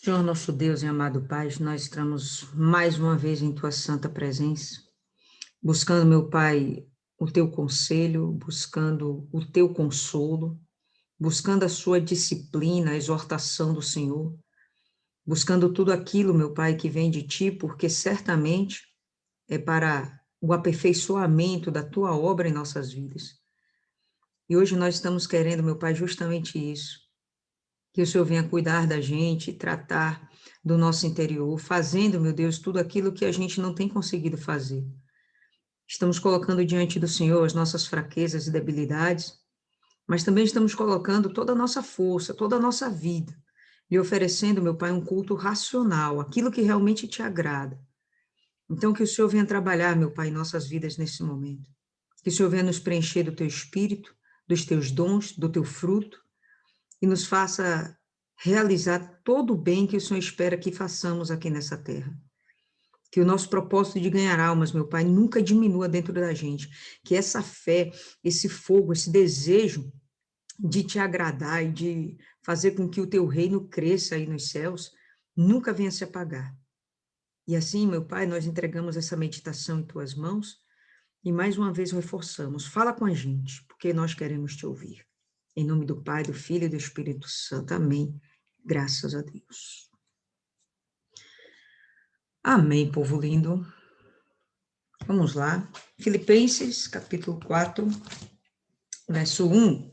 Senhor, nosso Deus e amado Pai, nós estamos mais uma vez em Tua santa presença, buscando, meu Pai, o Teu conselho, buscando o Teu consolo, buscando a Sua disciplina, a exortação do Senhor, buscando tudo aquilo, meu Pai, que vem de Ti, porque certamente é para o aperfeiçoamento da Tua obra em nossas vidas. E hoje nós estamos querendo, meu Pai, justamente isso, que o Senhor venha cuidar da gente, tratar do nosso interior, fazendo, meu Deus, tudo aquilo que a gente não tem conseguido fazer. Estamos colocando diante do Senhor as nossas fraquezas e debilidades, mas também estamos colocando toda a nossa força, toda a nossa vida, e oferecendo, meu Pai, um culto racional, aquilo que realmente te agrada. Então, que o Senhor venha trabalhar, meu Pai, em nossas vidas nesse momento. Que o Senhor venha nos preencher do Teu Espírito, dos Teus dons, do Teu fruto, e nos faça realizar todo o bem que o Senhor espera que façamos aqui nessa terra. Que o nosso propósito de ganhar almas, meu Pai, nunca diminua dentro da gente. Que essa fé, esse fogo, esse desejo de te agradar e de fazer com que o teu reino cresça aí nos céus, nunca venha se apagar. E assim, meu Pai, nós entregamos essa meditação em tuas mãos e mais uma vez reforçamos. Fala com a gente, porque nós queremos te ouvir. Em nome do Pai, do Filho e do Espírito Santo. Amém. Graças a Deus. Amém, povo lindo. Vamos lá. Filipenses, capítulo 4, verso 1.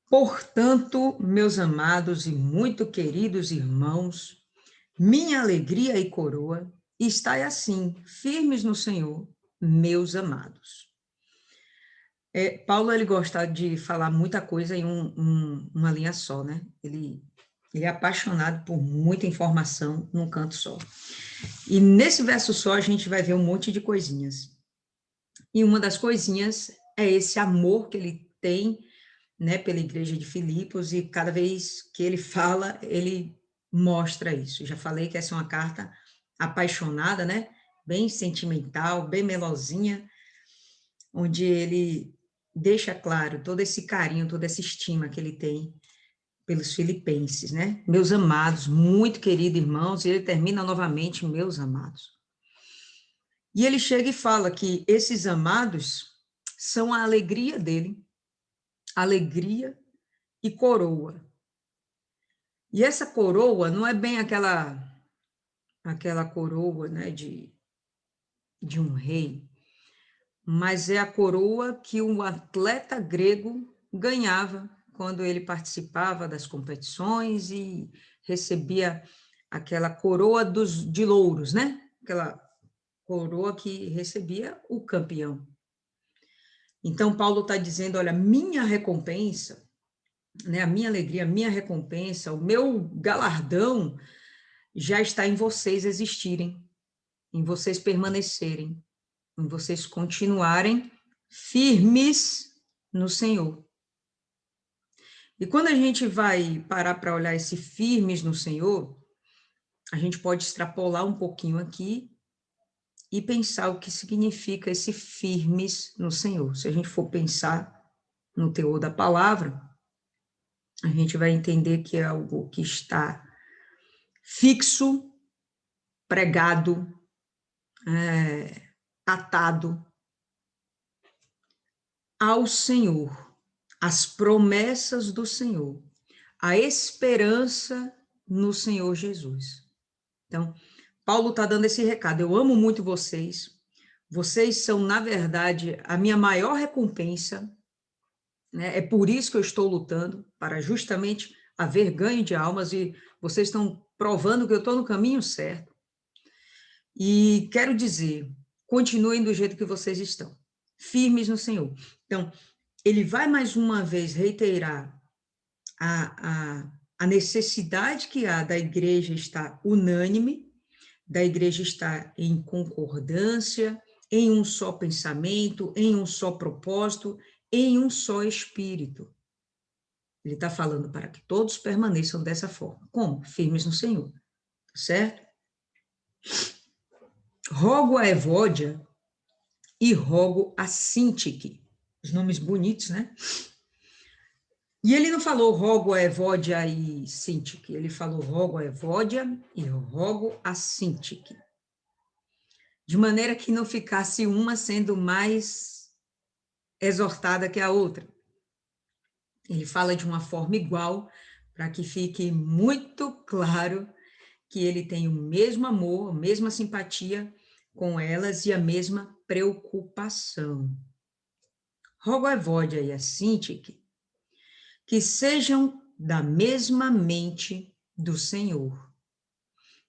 Portanto, meus amados e muito queridos irmãos, minha alegria e coroa, estai assim, firmes no Senhor, meus amados. Paulo, ele gosta de falar muita coisa em uma linha só, né? Ele é apaixonado por muita informação num canto só. E nesse verso só a gente vai ver um monte de coisinhas. E uma das coisinhas é esse amor que ele tem, né, pela igreja de Filipos, e cada vez que ele fala, ele mostra isso. Já falei que essa é uma carta apaixonada, né? Bem sentimental, bem melosinha, onde ele deixa claro todo esse carinho, toda essa estima que ele tem pelos filipenses, né? Meus amados, muito queridos irmãos, e ele termina novamente, meus amados. E ele chega e fala que esses amados são a alegria dele, alegria e coroa. E essa coroa não é bem aquela coroa, né, de um rei, mas é a coroa que um atleta grego ganhava quando ele participava das competições e recebia aquela coroa de louros, né? Aquela coroa que recebia o campeão. Então, Paulo está dizendo, olha, minha recompensa, né, a minha alegria, a minha recompensa, o meu galardão já está em vocês existirem, em vocês permanecerem, em vocês continuarem firmes no Senhor. E quando a gente vai parar para olhar esse firmes no Senhor, a gente pode extrapolar um pouquinho aqui e pensar o que significa esse firmes no Senhor. Se a gente for pensar no teor da palavra, a gente vai entender que é algo que está fixo, pregado, atado ao Senhor, às promessas do Senhor, a esperança no Senhor Jesus. Então, Paulo está dando esse recado. Eu amo muito vocês. Vocês são, na verdade, a minha maior recompensa, né? É por isso que eu estou lutando, para justamente haver ganho de almas, e vocês estão provando que eu estou no caminho certo. E quero dizer, continuem do jeito que vocês estão, firmes no Senhor. Então, ele vai mais uma vez reiterar a necessidade que há da igreja estar unânime, da igreja estar em concordância, em um só pensamento, em um só propósito, em um só espírito. Ele está falando para que todos permaneçam dessa forma. Como? Firmes no Senhor, certo? Rogo a Evódia e rogo a Sintique. Os nomes bonitos, né? E ele não falou rogo a Evódia e Sintique, ele falou rogo a Evódia e rogo a Sintique. De maneira que não ficasse uma sendo mais exortada que a outra. Ele fala de uma forma igual, para que fique muito claro que ele tem o mesmo amor, a mesma simpatia com elas e a mesma preocupação. Rogo a Evódia e a Sintique que sejam da mesma mente do Senhor,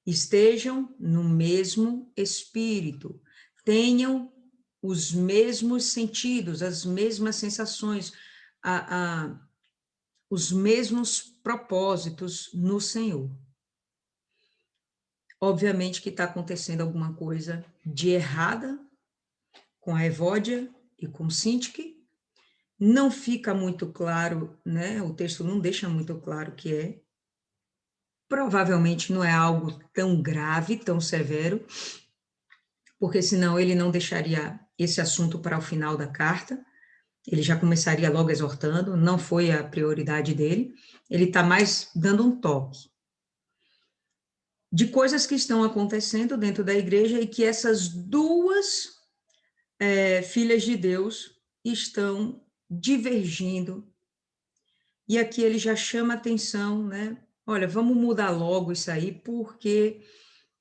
estejam no mesmo espírito, tenham os mesmos sentidos, as mesmas sensações, os mesmos propósitos no Senhor. Obviamente que está acontecendo alguma coisa de errada com a Evódia e com Sintique. Não fica muito claro, né? O texto não deixa muito claro o que é. Provavelmente não é algo tão grave, tão severo, porque senão ele não deixaria esse assunto para o final da carta. Ele já começaria logo exortando, não foi a prioridade dele. Ele está mais dando um toque de coisas que estão acontecendo dentro da igreja e que essas duas filhas de Deus estão divergindo. E aqui ele já chama atenção, né? Olha, vamos mudar logo isso aí, porque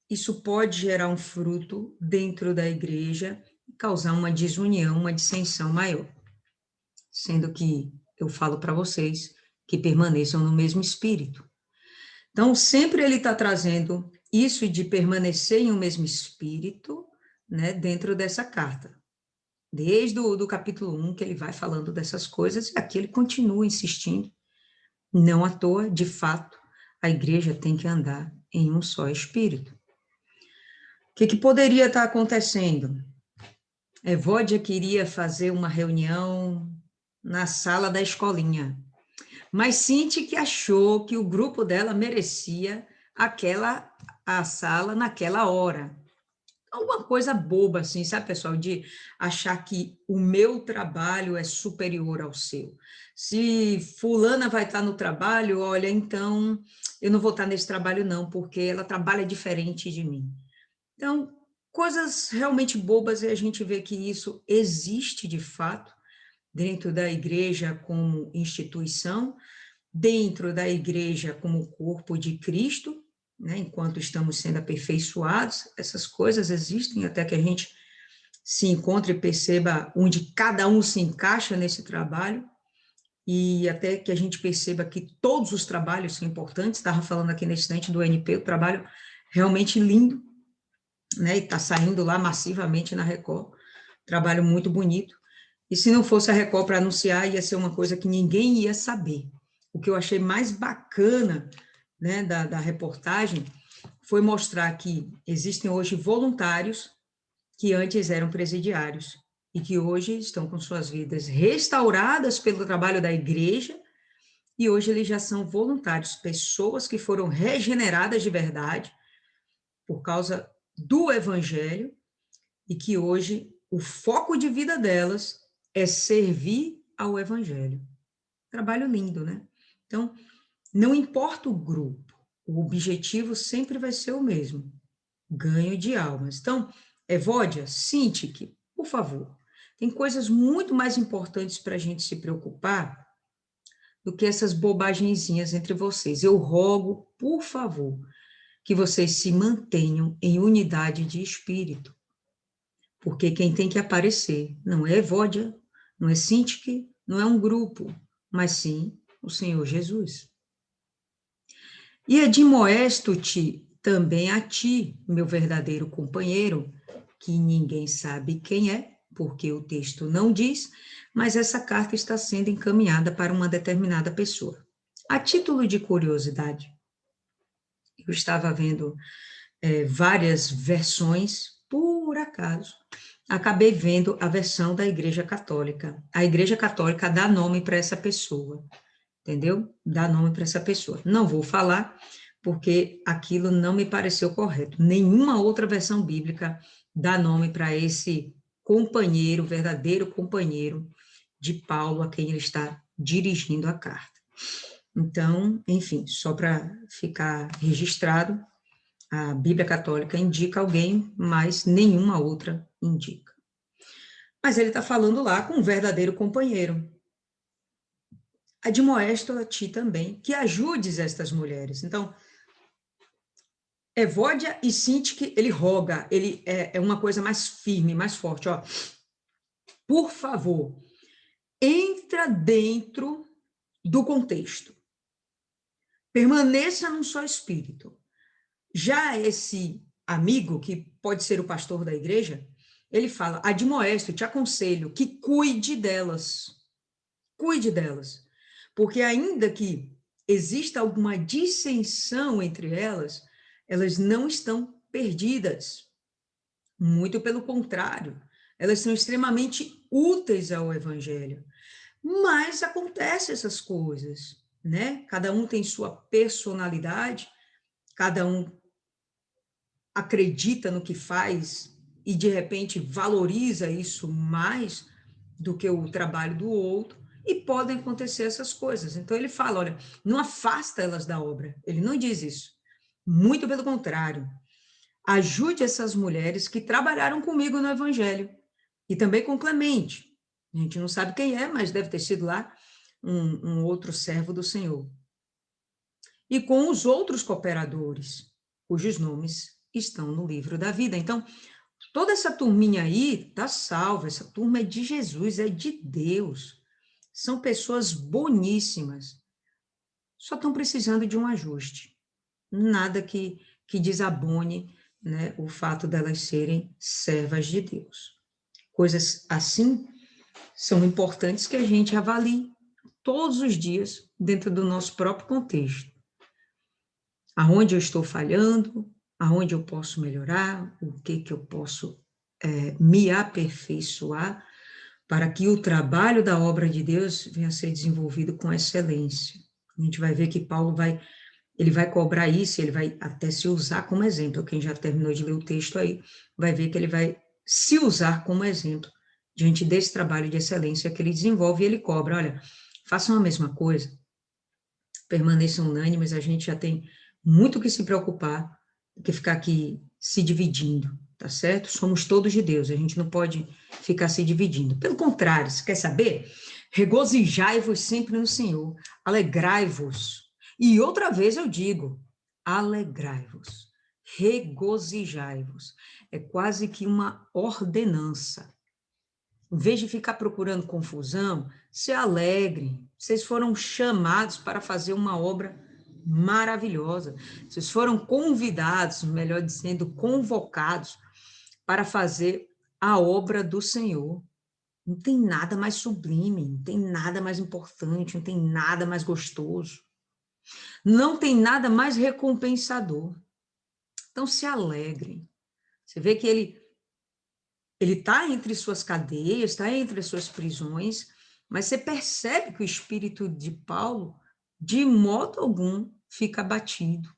isso pode gerar um fruto dentro da igreja e causar uma desunião, uma dissensão maior. Sendo que eu falo para vocês que permaneçam no mesmo espírito. Então, sempre ele está trazendo isso de permanecer em um mesmo espírito, né, dentro dessa carta. Desde o capítulo 1, que ele vai falando dessas coisas, e aqui ele continua insistindo. Não à toa, de fato, a igreja tem que andar em um só espírito. O que poderia estar acontecendo? Evódia queria fazer uma reunião na sala da escolinha, mas Sintique achou que o grupo dela merecia a sala naquela hora. Alguma coisa boba, assim, sabe, pessoal, de achar que o meu trabalho é superior ao seu. Se fulana vai estar no trabalho, olha, então eu não vou estar nesse trabalho não, porque ela trabalha diferente de mim. Então, coisas realmente bobas, e a gente vê que isso existe de fato dentro da igreja como instituição, dentro da igreja como corpo de Cristo, né, enquanto estamos sendo aperfeiçoados, essas coisas existem até que a gente se encontre e perceba onde cada um se encaixa nesse trabalho, e até que a gente perceba que todos os trabalhos são importantes. Estava falando aqui nesse instante do NP, o trabalho realmente lindo, né, e está saindo lá massivamente na Record, trabalho muito bonito, e se não fosse a Record para anunciar, ia ser uma coisa que ninguém ia saber. O que eu achei mais bacana, né, da reportagem foi mostrar que existem hoje voluntários que antes eram presidiários e que hoje estão com suas vidas restauradas pelo trabalho da igreja, e hoje eles já são voluntários, pessoas que foram regeneradas de verdade por causa do evangelho e que hoje o foco de vida delas é servir ao evangelho. Trabalho lindo, né? Então, não importa o grupo, o objetivo sempre vai ser o mesmo, ganho de almas. Então, Evódia, Sintique, por favor, tem coisas muito mais importantes para a gente se preocupar do que essas bobagenzinhas entre vocês. Eu rogo, por favor, que vocês se mantenham em unidade de espírito, porque quem tem que aparecer não é Evódia, não é Sintique, não é um grupo, mas sim o Senhor Jesus. E admoesto-te também a ti, meu verdadeiro companheiro, que ninguém sabe quem é, porque o texto não diz, mas essa carta está sendo encaminhada para uma determinada pessoa. A título de curiosidade, eu estava vendo várias versões, por acaso, acabei vendo a versão da Igreja Católica. A Igreja Católica dá nome para essa pessoa, entendeu? Dá nome para essa pessoa. Não vou falar, porque aquilo não me pareceu correto. Nenhuma outra versão bíblica dá nome para esse companheiro, verdadeiro companheiro de Paulo, a quem ele está dirigindo a carta. Então, enfim, só para ficar registrado, a Bíblia Católica indica alguém, mas nenhuma outra indica. Mas ele está falando lá com um verdadeiro companheiro. Admoesto a ti também, que ajudes estas mulheres. Então, Evódia e Sintique, ele roga, ele é uma coisa mais firme, mais forte, ó. Por favor, entra dentro do contexto. Permaneça num só espírito. Já esse amigo, que pode ser o pastor da igreja, ele fala, admoesto, te aconselho que cuide delas. Cuide delas. Porque ainda que exista alguma dissensão entre elas, elas não estão perdidas. Muito pelo contrário, elas são extremamente úteis ao evangelho. Mas acontecem essas coisas, né? Cada um tem sua personalidade, cada um acredita no que faz e, de repente, valoriza isso mais do que o trabalho do outro, e podem acontecer essas coisas. Então, ele fala, olha, não afasta elas da obra. Ele não diz isso. Muito pelo contrário. Ajude essas mulheres que trabalharam comigo no Evangelho, e também com Clemente. A gente não sabe quem é, mas deve ter sido lá um outro servo do Senhor. E com os outros cooperadores, cujos nomes estão no livro da vida. Então, toda essa turminha aí está salva, essa turma é de Jesus, é de Deus. São pessoas boníssimas, só estão precisando de um ajuste. Nada que desabone, né, o fato delas serem servas de Deus. Coisas assim são importantes que a gente avalie todos os dias dentro do nosso próprio contexto. Aonde eu estou falhando, aonde eu posso melhorar, o que eu posso me aperfeiçoar para que o trabalho da obra de Deus venha a ser desenvolvido com excelência. A gente vai ver que Paulo ele vai cobrar isso, ele vai até se usar como exemplo. Quem já terminou de ler o texto aí, vai ver que ele vai se usar como exemplo diante desse trabalho de excelência que ele desenvolve, e ele cobra, olha, façam a mesma coisa, permaneçam unânimes, a gente já tem muito que se preocupar do que ficar aqui se dividindo, tá certo? Somos todos de Deus, a gente não pode ficar se dividindo. Pelo contrário, se quer saber? Regozijai-vos sempre no Senhor, alegrai-vos. E outra vez eu digo, alegrai-vos, regozijai-vos. É quase que uma ordenança. Em vez de ficar procurando confusão, se alegrem. Vocês foram chamados para fazer uma obra maravilhosa. Vocês foram convidados, melhor dizendo, convocados para fazer a obra do Senhor. Não tem nada mais sublime, não tem nada mais importante, não tem nada mais gostoso. Não tem nada mais recompensador. Então se alegrem. Você vê que ele está entre suas cadeias, está entre as suas prisões, mas você percebe que o espírito de Paulo, de modo algum, fica abatido.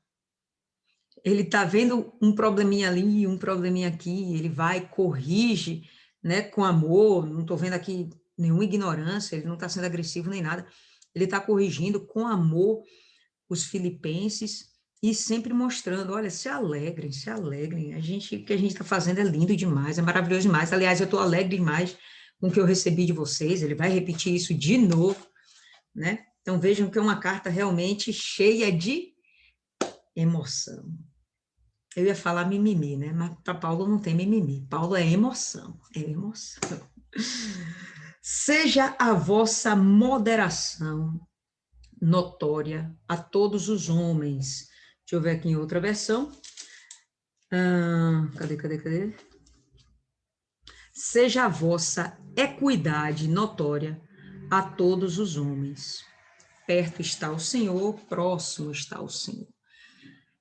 Ele está vendo um probleminha ali, um probleminha aqui, ele vai, corrige, né, com amor, não estou vendo aqui nenhuma ignorância, ele não está sendo agressivo nem nada, ele está corrigindo com amor os filipenses e sempre mostrando, olha, se alegrem, o que a gente está fazendo é lindo demais, é maravilhoso demais, aliás, eu estou alegre demais com o que eu recebi de vocês, ele vai repetir isso de novo, né? Então vejam que é uma carta realmente cheia de emoção. Eu ia falar mimimi, né? Mas para Paulo não tem mimimi, Paulo é emoção, é emoção. Seja a vossa moderação notória a todos os homens. Deixa eu ver aqui em outra versão. Cadê? Seja a vossa equidade notória a todos os homens. Perto está o Senhor, próximo está o Senhor.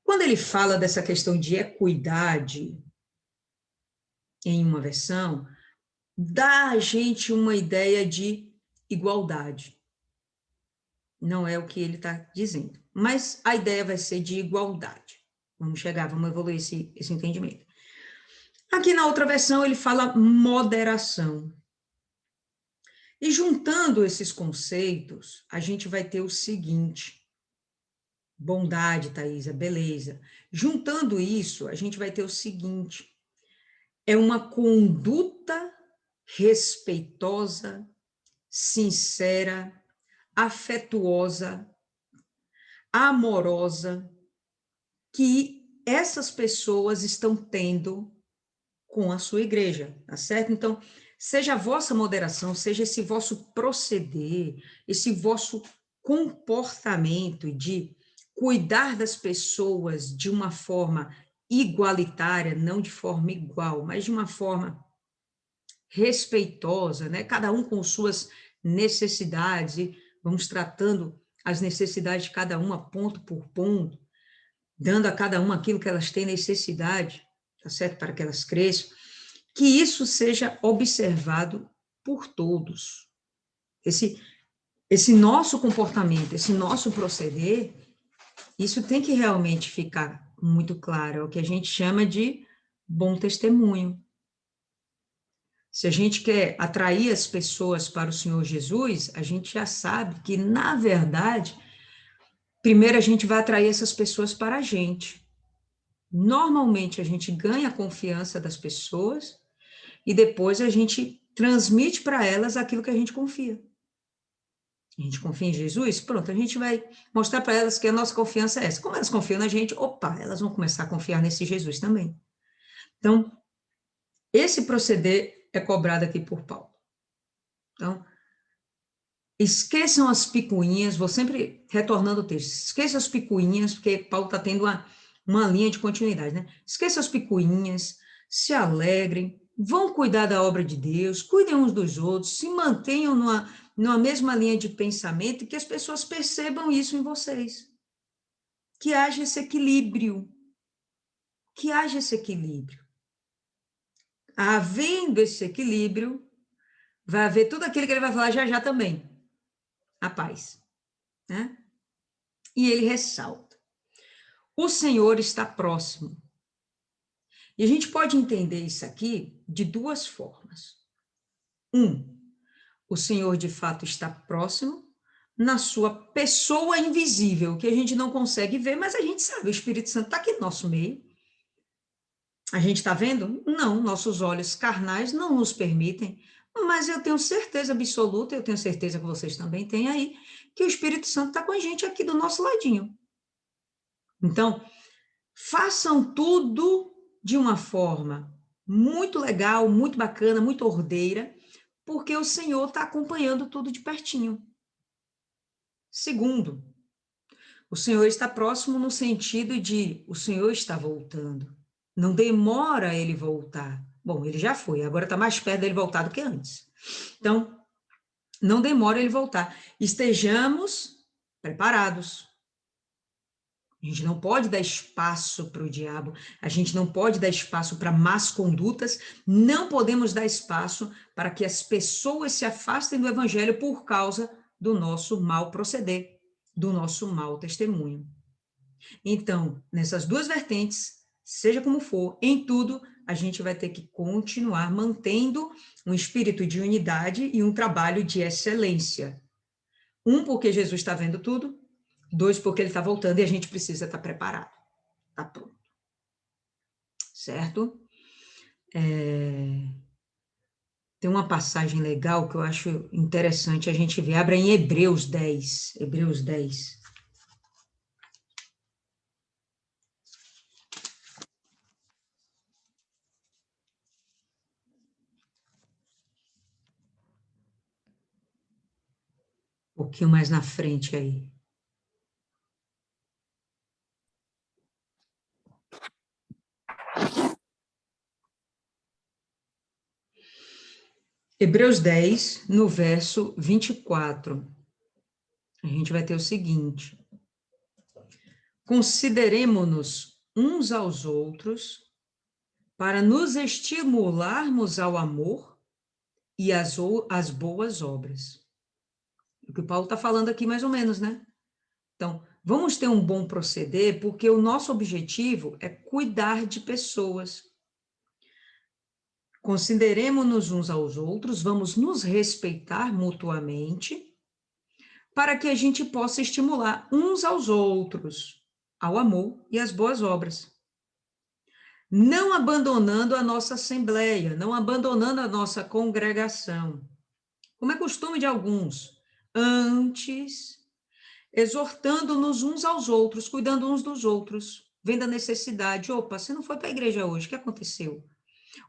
Quando ele fala dessa questão de equidade, em uma versão, dá a gente uma ideia de igualdade. Não é o que ele está dizendo, mas a ideia vai ser de igualdade. Vamos evoluir esse entendimento. Aqui na outra versão ele fala moderação. E juntando esses conceitos, a gente vai ter o seguinte: bondade, Thaisa, beleza. Juntando isso, a gente vai ter o seguinte: é uma conduta respeitosa, sincera, afetuosa, amorosa, que essas pessoas estão tendo com a sua igreja, tá certo? Então, seja a vossa moderação, seja esse vosso proceder, esse vosso comportamento de cuidar das pessoas de uma forma igualitária, não de forma igual, mas de uma forma respeitosa, né? Cada um com suas necessidades, e vamos tratando as necessidades de cada uma ponto por ponto, dando a cada uma aquilo que elas têm necessidade, tá certo? Para que elas cresçam, que isso seja observado por todos. Esse nosso comportamento, esse nosso proceder, isso tem que realmente ficar muito claro, é o que a gente chama de bom testemunho. Se a gente quer atrair as pessoas para o Senhor Jesus, a gente já sabe que, na verdade, primeiro a gente vai atrair essas pessoas para a gente. Normalmente a gente ganha a confiança das pessoas e depois a gente transmite para elas aquilo que a gente confia. A gente confia em Jesus? Pronto, a gente vai mostrar para elas que a nossa confiança é essa. Como elas confiam na gente, opa, elas vão começar a confiar nesse Jesus também. Então, esse proceder é cobrado aqui por Paulo. Então, esqueçam as picuinhas, vou sempre retornando o texto, esqueçam as picuinhas, porque Paulo está tendo uma linha de continuidade, né? Esqueçam as picuinhas, se alegrem, vão cuidar da obra de Deus, cuidem uns dos outros, se mantenham numa mesma linha de pensamento e que as pessoas percebam isso em vocês. Que haja esse equilíbrio. Que haja esse equilíbrio. Havendo esse equilíbrio, vai haver tudo aquilo que ele vai falar já já também. A paz, né? E ele ressalta: o Senhor está próximo. E a gente pode entender isso aqui de duas formas. O Senhor de fato está próximo na sua pessoa invisível, que a gente não consegue ver, mas a gente sabe, o Espírito Santo está aqui no nosso meio. A gente está vendo? Não, nossos olhos carnais não nos permitem, mas eu tenho certeza absoluta, eu tenho certeza que vocês também têm aí, que o Espírito Santo está com a gente aqui do nosso ladinho. Então, façam tudo de uma forma muito legal, muito bacana, muito ordeira, porque o Senhor está acompanhando tudo de pertinho. Segundo, o Senhor está próximo no sentido de o Senhor está voltando. Não demora ele voltar. Bom, ele já foi, agora está mais perto dele voltar do que antes. Então, não demora ele voltar. Estejamos preparados. A gente não pode dar espaço para o diabo, a gente não pode dar espaço para más condutas, não podemos dar espaço para que as pessoas se afastem do evangelho por causa do nosso mau proceder, do nosso mau testemunho. Então, nessas duas vertentes, seja como for, em tudo, a gente vai ter que continuar mantendo um espírito de unidade e um trabalho de excelência. Porque Jesus está vendo tudo, 2, porque ele está voltando e a gente precisa estar preparado. Está pronto. Certo? Tem uma passagem legal que eu acho interessante a gente ver. Abra em Hebreus 10. Hebreus 10. Um pouquinho mais na frente aí. Hebreus 10, no verso 24. A gente vai ter o seguinte: consideremo-nos uns aos outros para nos estimularmos ao amor e às boas obras. O que o Paulo está falando aqui, mais ou menos, né? Então, vamos ter um bom proceder, porque o nosso objetivo é cuidar de pessoas. consideremos-nos uns aos outros, vamos nos respeitar mutuamente, para que a gente possa estimular uns aos outros ao amor e às boas obras. Não abandonando a nossa assembleia, não abandonando a nossa congregação, como é costume de alguns, antes, exortando-nos uns aos outros, cuidando uns dos outros, vendo a necessidade. Opa, você não foi para a igreja hoje, o que aconteceu?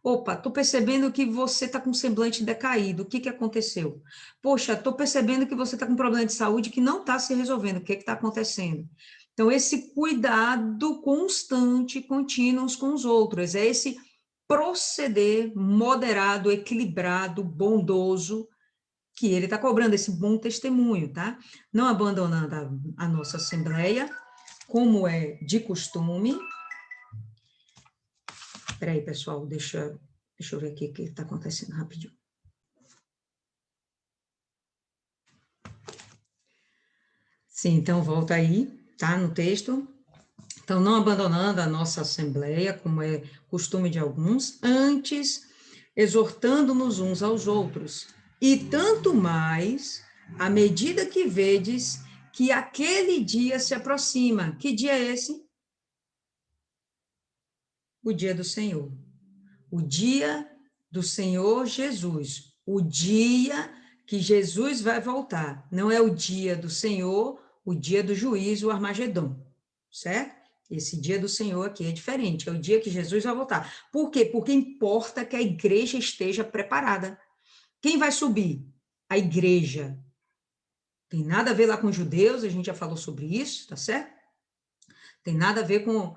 Opa, estou percebendo que você está com um semblante decaído, o que aconteceu? Poxa, estou percebendo que você está com um problema de saúde que não está se resolvendo, o que está acontecendo? Então, esse cuidado constante, contínuo uns com os outros, é esse proceder moderado, equilibrado, bondoso, que ele está cobrando esse bom testemunho, tá? Não abandonando a nossa assembleia, como é de costume. Espera aí, pessoal, deixa eu ver aqui o que está acontecendo rapidinho. Sim, então volta aí, tá, no texto. Então, não abandonando a nossa assembleia, como é costume de alguns, antes exortando-nos uns aos outros. E tanto mais, à medida que vedes que aquele dia se aproxima. Que dia é esse? O dia do Senhor. O dia do Senhor Jesus. O dia que Jesus vai voltar. Não é o dia do Senhor, o dia do juízo, o Armagedon. Certo? Esse dia do Senhor aqui é diferente, é o dia que Jesus vai voltar. Por quê? Porque importa que a igreja esteja preparada. Quem vai subir? A igreja. Tem nada a ver lá com os judeus, a gente já falou sobre isso, tá certo? Tem nada a ver com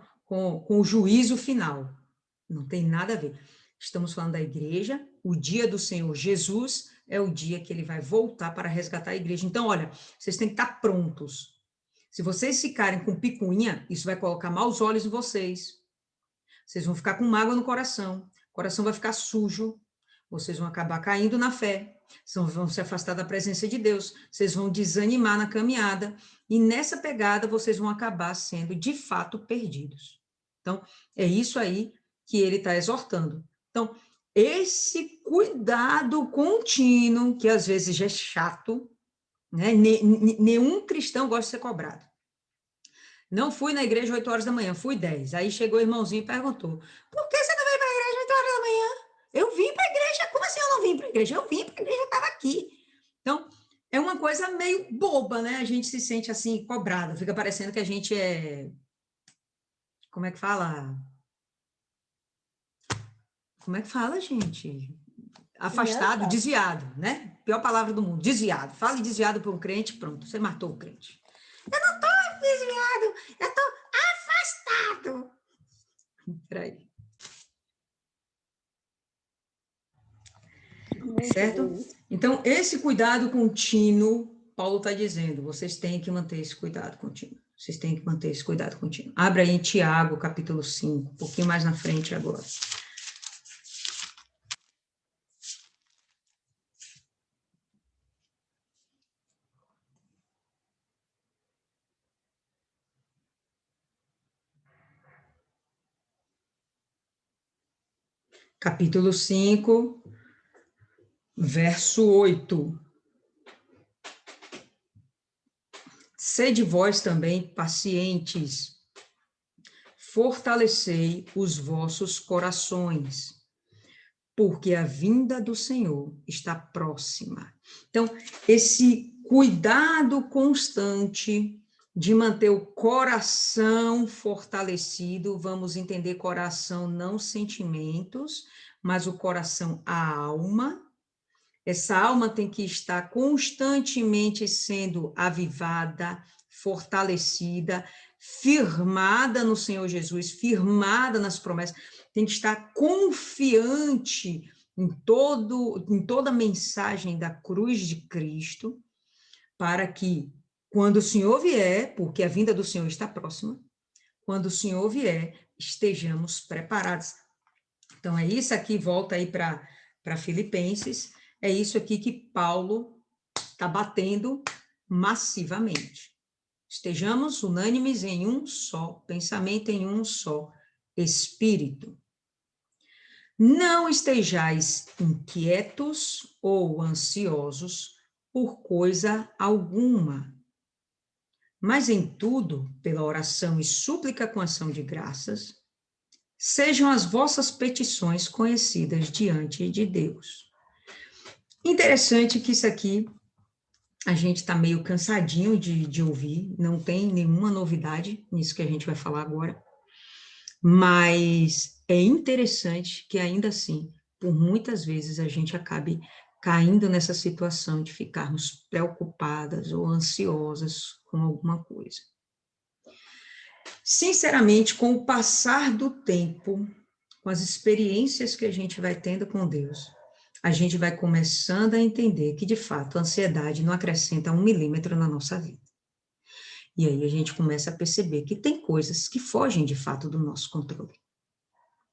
o juízo final. Não tem nada a ver. Estamos falando da igreja, o dia do Senhor Jesus é o dia que ele vai voltar para resgatar a igreja. Então, olha, vocês têm que estar prontos. Se vocês ficarem com picuinha, isso vai colocar maus olhos em vocês. Vocês vão ficar com mágoa no coração. O coração vai ficar sujo. Vocês vão acabar caindo na fé. Vocês vão se afastar da presença de Deus. Vocês vão desanimar na caminhada. E nessa pegada, vocês vão acabar sendo, de fato, perdidos. Então, é isso aí que ele está exortando. Então, esse cuidado contínuo, que às vezes já é chato, né? Nenhum cristão gosta de ser cobrado. Não fui na igreja 8 horas da manhã, fui 10. Aí chegou o irmãozinho e perguntou: por que você não veio para a igreja 8 horas da manhã? Eu vim para a igreja. Como assim eu não vim para a igreja? Eu vim para a igreja, eu estava aqui. Então, é uma coisa meio boba, né? A gente se sente assim, cobrado. Fica parecendo que a gente é. Como é que fala? Como é que fala, gente? Afastado, desviado, né? Pior palavra do mundo, desviado. Fale desviado para um crente, pronto, você matou o crente. Eu não estou desviado, eu estou afastado. Peraí. Certo? Então, esse cuidado contínuo, Paulo está dizendo, vocês têm que manter esse cuidado contínuo. Vocês têm que manter esse cuidado contínuo. Abra aí em Tiago, capítulo 5, um pouquinho mais na frente agora. Capítulo 5, verso 8. Sede vós também pacientes, fortalecei os vossos corações, porque a vinda do Senhor está próxima. Então, esse cuidado constante de manter o coração fortalecido, vamos entender coração não sentimentos, mas o coração, a alma. Essa alma tem que estar constantemente sendo avivada, fortalecida, firmada no Senhor Jesus, firmada nas promessas, tem que estar confiante em toda a mensagem da cruz de Cristo, para que, quando o Senhor vier, porque a vinda do Senhor está próxima, quando o Senhor vier, estejamos preparados. Então, é isso aqui, volta aí para Filipenses, é isso aqui que Paulo está batendo massivamente. Estejamos unânimes em um só pensamento, em um só espírito. Não estejais inquietos ou ansiosos por coisa alguma, mas em tudo, pela oração e súplica com ação de graças, sejam as vossas petições conhecidas diante de Deus. Interessante que isso aqui a gente está meio cansadinho de ouvir, não tem nenhuma novidade nisso que a gente vai falar agora, mas é interessante que ainda assim, por muitas vezes, a gente acabe caindo nessa situação de ficarmos preocupadas ou ansiosas com alguma coisa. Sinceramente, com o passar do tempo, com as experiências que a gente vai tendo com Deus, a gente vai começando a entender que, de fato, a ansiedade não acrescenta 1 milímetro na nossa vida. E aí a gente começa a perceber que tem coisas que fogem, de fato, do nosso controle,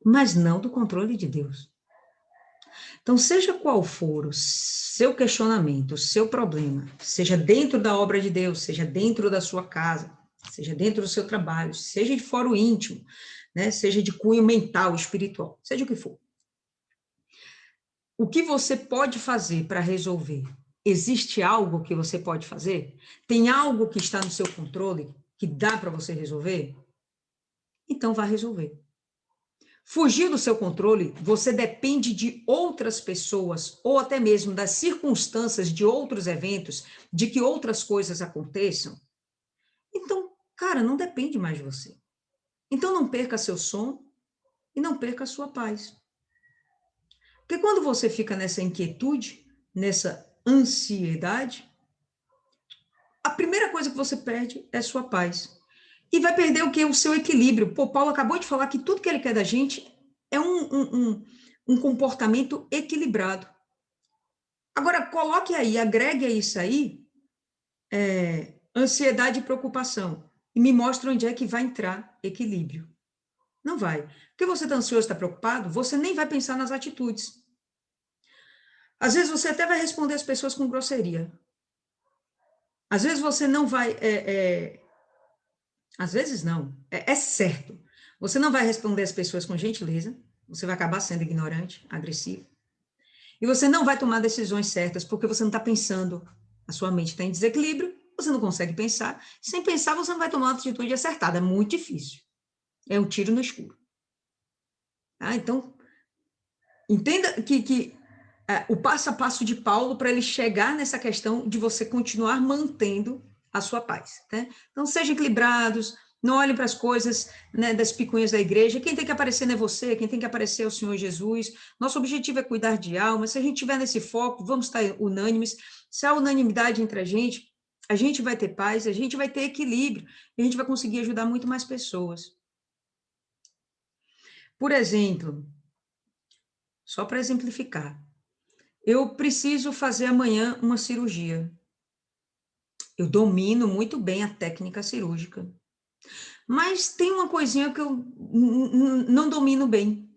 mas não do controle de Deus. Então, seja qual for o seu questionamento, o seu problema, seja dentro da obra de Deus, seja dentro da sua casa, seja dentro do seu trabalho, seja de foro íntimo, né, seja de cunho mental, espiritual, seja o que for. O que você pode fazer para resolver? Existe algo que você pode fazer? Tem algo que está no seu controle que dá para você resolver? Então, vá resolver. Fugir do seu controle, você depende de outras pessoas ou até mesmo das circunstâncias de outros eventos, de que outras coisas aconteçam. Então, cara, não depende mais de você. Então, não perca seu sono e não perca a sua paz. Porque quando você fica nessa inquietude, nessa ansiedade, a primeira coisa que você perde é sua paz. E vai perder o quê? O seu equilíbrio. Pô, Paulo acabou de falar que tudo que ele quer da gente é um comportamento equilibrado. Agora, coloque aí, agregue a isso aí, ansiedade e preocupação. E me mostre onde é que vai entrar equilíbrio. Não vai. Porque você está ansioso, está preocupado, você nem vai pensar nas atitudes. Às vezes você até vai responder as pessoas com grosseria. Às vezes você não vai... Às vezes não. É certo. Você não vai responder as pessoas com gentileza. Você vai acabar sendo ignorante, agressivo. E você não vai tomar decisões certas porque você não está pensando. A sua mente está em desequilíbrio, você não consegue pensar. Sem pensar, você não vai tomar uma atitude acertada. É muito difícil. É um tiro no escuro. Tá? Então, entenda que o passo a passo de Paulo para ele chegar nessa questão de você continuar mantendo a sua paz. Né? Então, sejam equilibrados, não olhem para as coisas, né, das picuinhas da igreja. Quem tem que aparecer não é você, quem tem que aparecer é o Senhor Jesus. Nosso objetivo é cuidar de almas. Se a gente tiver nesse foco, vamos estar unânimes. Se há unanimidade entre a gente vai ter paz, a gente vai ter equilíbrio, e a gente vai conseguir ajudar muito mais pessoas. Por exemplo, só para exemplificar, eu preciso fazer amanhã uma cirurgia. Eu domino muito bem a técnica cirúrgica. Mas tem uma coisinha que eu não domino bem.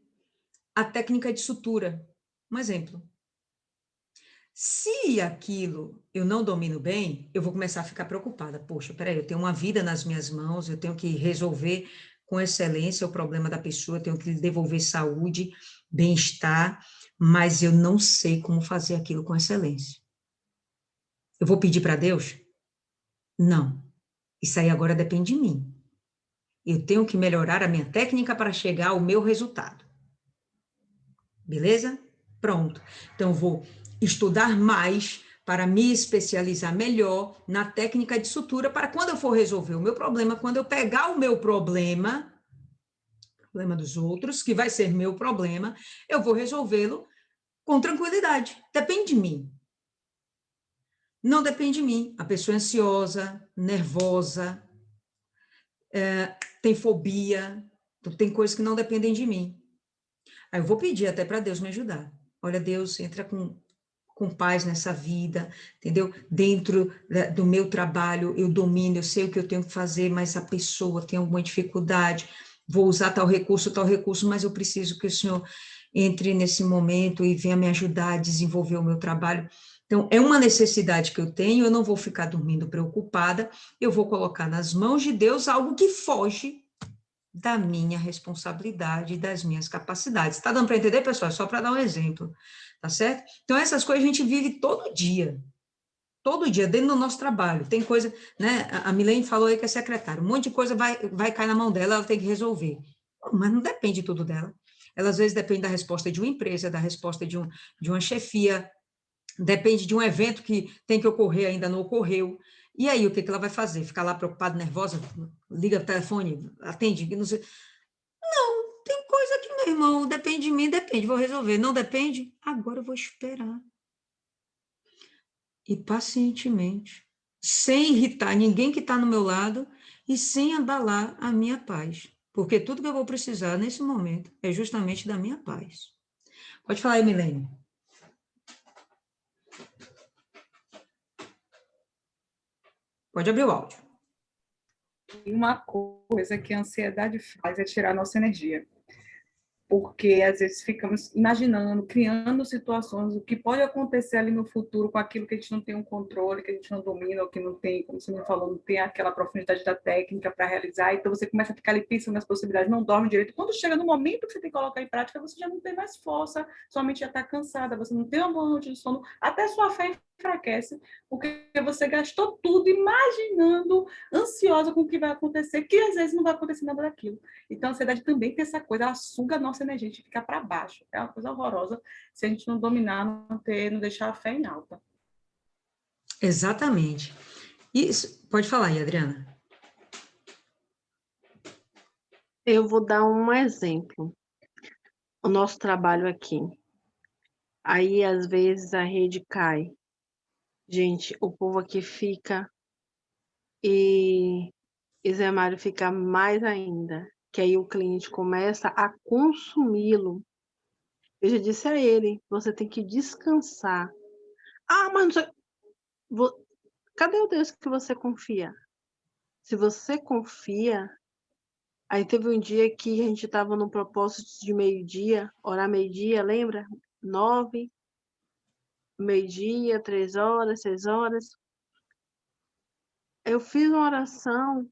A técnica de sutura. Um exemplo. Se aquilo eu não domino bem, eu vou começar a ficar preocupada. Poxa, peraí, eu tenho uma vida nas minhas mãos, eu tenho que resolver com excelência o problema da pessoa, eu tenho que lhe devolver saúde, bem-estar, mas eu não sei como fazer aquilo com excelência. Eu vou pedir para Deus? Não. Isso aí agora depende de mim. Eu tenho que melhorar a minha técnica para chegar ao meu resultado. Beleza? Pronto. Então, eu vou estudar mais para me especializar melhor na técnica de sutura para quando eu for resolver o meu problema, quando eu pegar o meu problema dos outros, que vai ser meu problema, eu vou resolvê-lo com tranquilidade. Depende de mim. Não depende de mim. A pessoa é ansiosa, nervosa, tem fobia, tem coisas que não dependem de mim. Aí eu vou pedir até para Deus me ajudar. Olha, Deus, entra com paz nessa vida, entendeu? Dentro do meu trabalho, eu domino, eu sei o que eu tenho que fazer, mas a pessoa tem alguma dificuldade, vou usar tal recurso, mas eu preciso que o Senhor entre nesse momento e venha me ajudar a desenvolver o meu trabalho. Então, é uma necessidade que eu tenho, eu não vou ficar dormindo preocupada, eu vou colocar nas mãos de Deus algo que foge da minha responsabilidade e das minhas capacidades. Está dando para entender, pessoal? Só para dar um exemplo, tá certo? Então, essas coisas a gente vive todo dia, dentro do nosso trabalho. Tem coisa, né? A Milene falou aí que é secretária, um monte de coisa vai cair na mão dela, ela tem que resolver. Mas não depende tudo dela. Ela, às vezes, depende da resposta de uma empresa, da resposta de uma chefia, depende de um evento que tem que ocorrer, ainda não ocorreu. E aí, o que ela vai fazer? Ficar lá preocupada, nervosa? Liga o telefone, atende, não sei. Tem coisa que, meu irmão, depende de mim, depende, vou resolver. Não depende? Agora eu vou esperar. E pacientemente, sem irritar ninguém que está no meu lado e sem abalar a minha paz. Porque tudo que eu vou precisar nesse momento é justamente da minha paz. Pode falar aí, Milene. Pode abrir o áudio. Uma coisa que a ansiedade faz é tirar nossa energia. Porque às vezes ficamos imaginando, criando situações, o que pode acontecer ali no futuro com aquilo que a gente não tem um controle, que a gente não domina, ou que não tem, como você me falou, não tem aquela profundidade da técnica para realizar. Então você começa a ficar ali pensando nas possibilidades, não dorme direito. Quando chega no momento que você tem que colocar em prática, você já não tem mais força, sua mente já está cansada, você não tem uma boa noite de sono, até sua fé enfraquece, porque você gastou tudo imaginando, ansiosa com o que vai acontecer, que às vezes não vai acontecer nada daquilo. Então, a ansiedade também tem essa coisa, ela suga a nossa energia, a gente fica para baixo. É uma coisa horrorosa se a gente não dominar, não deixar a fé em alta. Exatamente. Isso, pode falar aí, Adriana. Eu vou dar um exemplo. O nosso trabalho aqui. Aí, às vezes, a rede cai. Gente, o povo aqui fica e Zé Mário fica mais ainda. Que aí o cliente começa a consumi-lo. Eu já disse a ele, você tem que descansar. Ah, mas não sei... Cadê o Deus que você confia? Se você confia... Aí teve um dia que a gente estava no propósito de meio-dia, orar meio-dia, lembra? 9, meio-dia, 3 horas, 6 horas. Eu fiz uma oração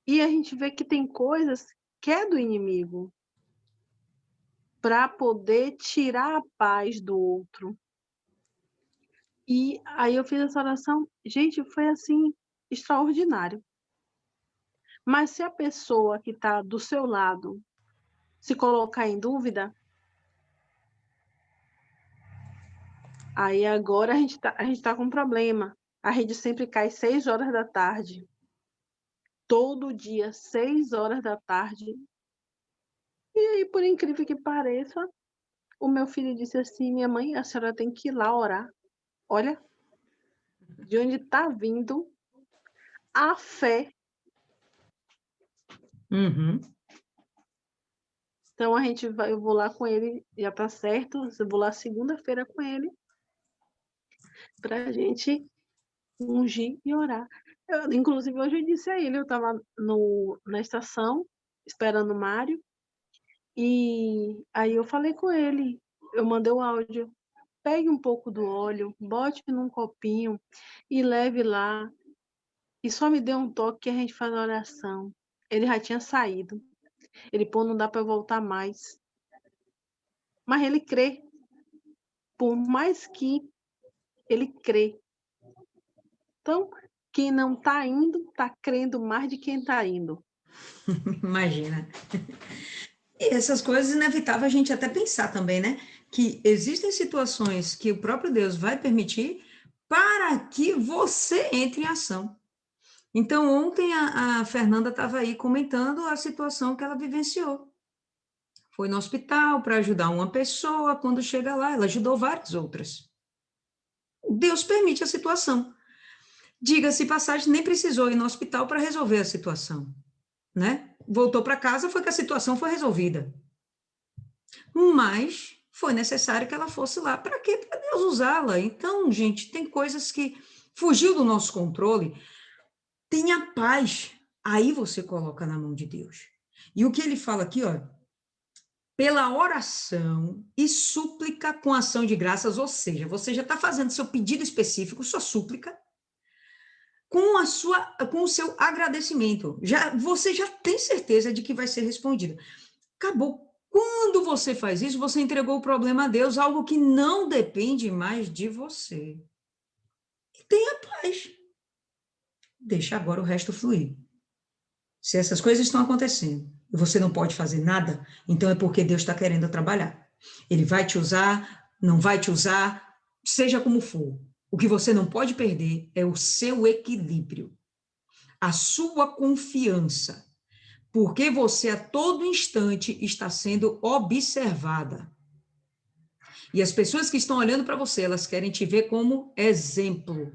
e a gente vê que tem coisas que é do inimigo para poder tirar a paz do outro. E aí eu fiz essa oração, gente, foi assim, extraordinário. Mas se a pessoa que está do seu lado se colocar em dúvida, aí agora a gente tá com um problema. A rede sempre cai 6 horas da tarde. Todo dia, 6 horas da tarde. E aí, por incrível que pareça, o meu filho disse assim, minha mãe, a senhora tem que ir lá orar. Olha, de onde está vindo a fé. Uhum. Então eu vou lá com ele, já tá certo, eu vou lá segunda-feira com ele, pra gente ungir e orar. Inclusive, hoje eu disse a ele, eu estava na estação, esperando o Mário, e aí eu falei com ele, eu mandei o áudio, pegue um pouco do óleo, bote num copinho e leve lá, e só me dê um toque que a gente faz a oração. Ele já tinha saído, ele, pô, não dá para voltar mais. Mas ele crê, por mais que ele crê. Então, quem não está indo, está crendo mais de quem está indo. Imagina. E essas coisas inevitável a gente até pensar também, né? Que existem situações que o próprio Deus vai permitir para que você entre em ação. Então, ontem a Fernanda estava aí comentando a situação que ela vivenciou. Foi no hospital para ajudar uma pessoa, quando chega lá, ela ajudou várias outras. Deus permite a situação. Diga-se passagem, nem precisou ir no hospital para resolver a situação, né? Voltou para casa, foi que a situação foi resolvida. Mas foi necessário que ela fosse lá. Para quê? Para Deus usá-la. Então, gente, tem coisas que fugiu do nosso controle. Tenha paz. Aí você coloca na mão de Deus. E o que ele fala aqui, ó, pela oração e súplica com ação de graças, ou seja, você já está fazendo seu pedido específico, sua súplica, com o seu agradecimento. Você já tem certeza de que vai ser respondido. Acabou. Quando você faz isso, você entregou o problema a Deus, algo que não depende mais de você. E tenha paz. Deixa agora o resto fluir. Se essas coisas estão acontecendo e você não pode fazer nada, então é porque Deus está querendo trabalhar. Ele vai te usar, não vai te usar, seja como for. O que você não pode perder é o seu equilíbrio, a sua confiança, porque você a todo instante está sendo observada. E as pessoas que estão olhando para você, elas querem te ver como exemplo.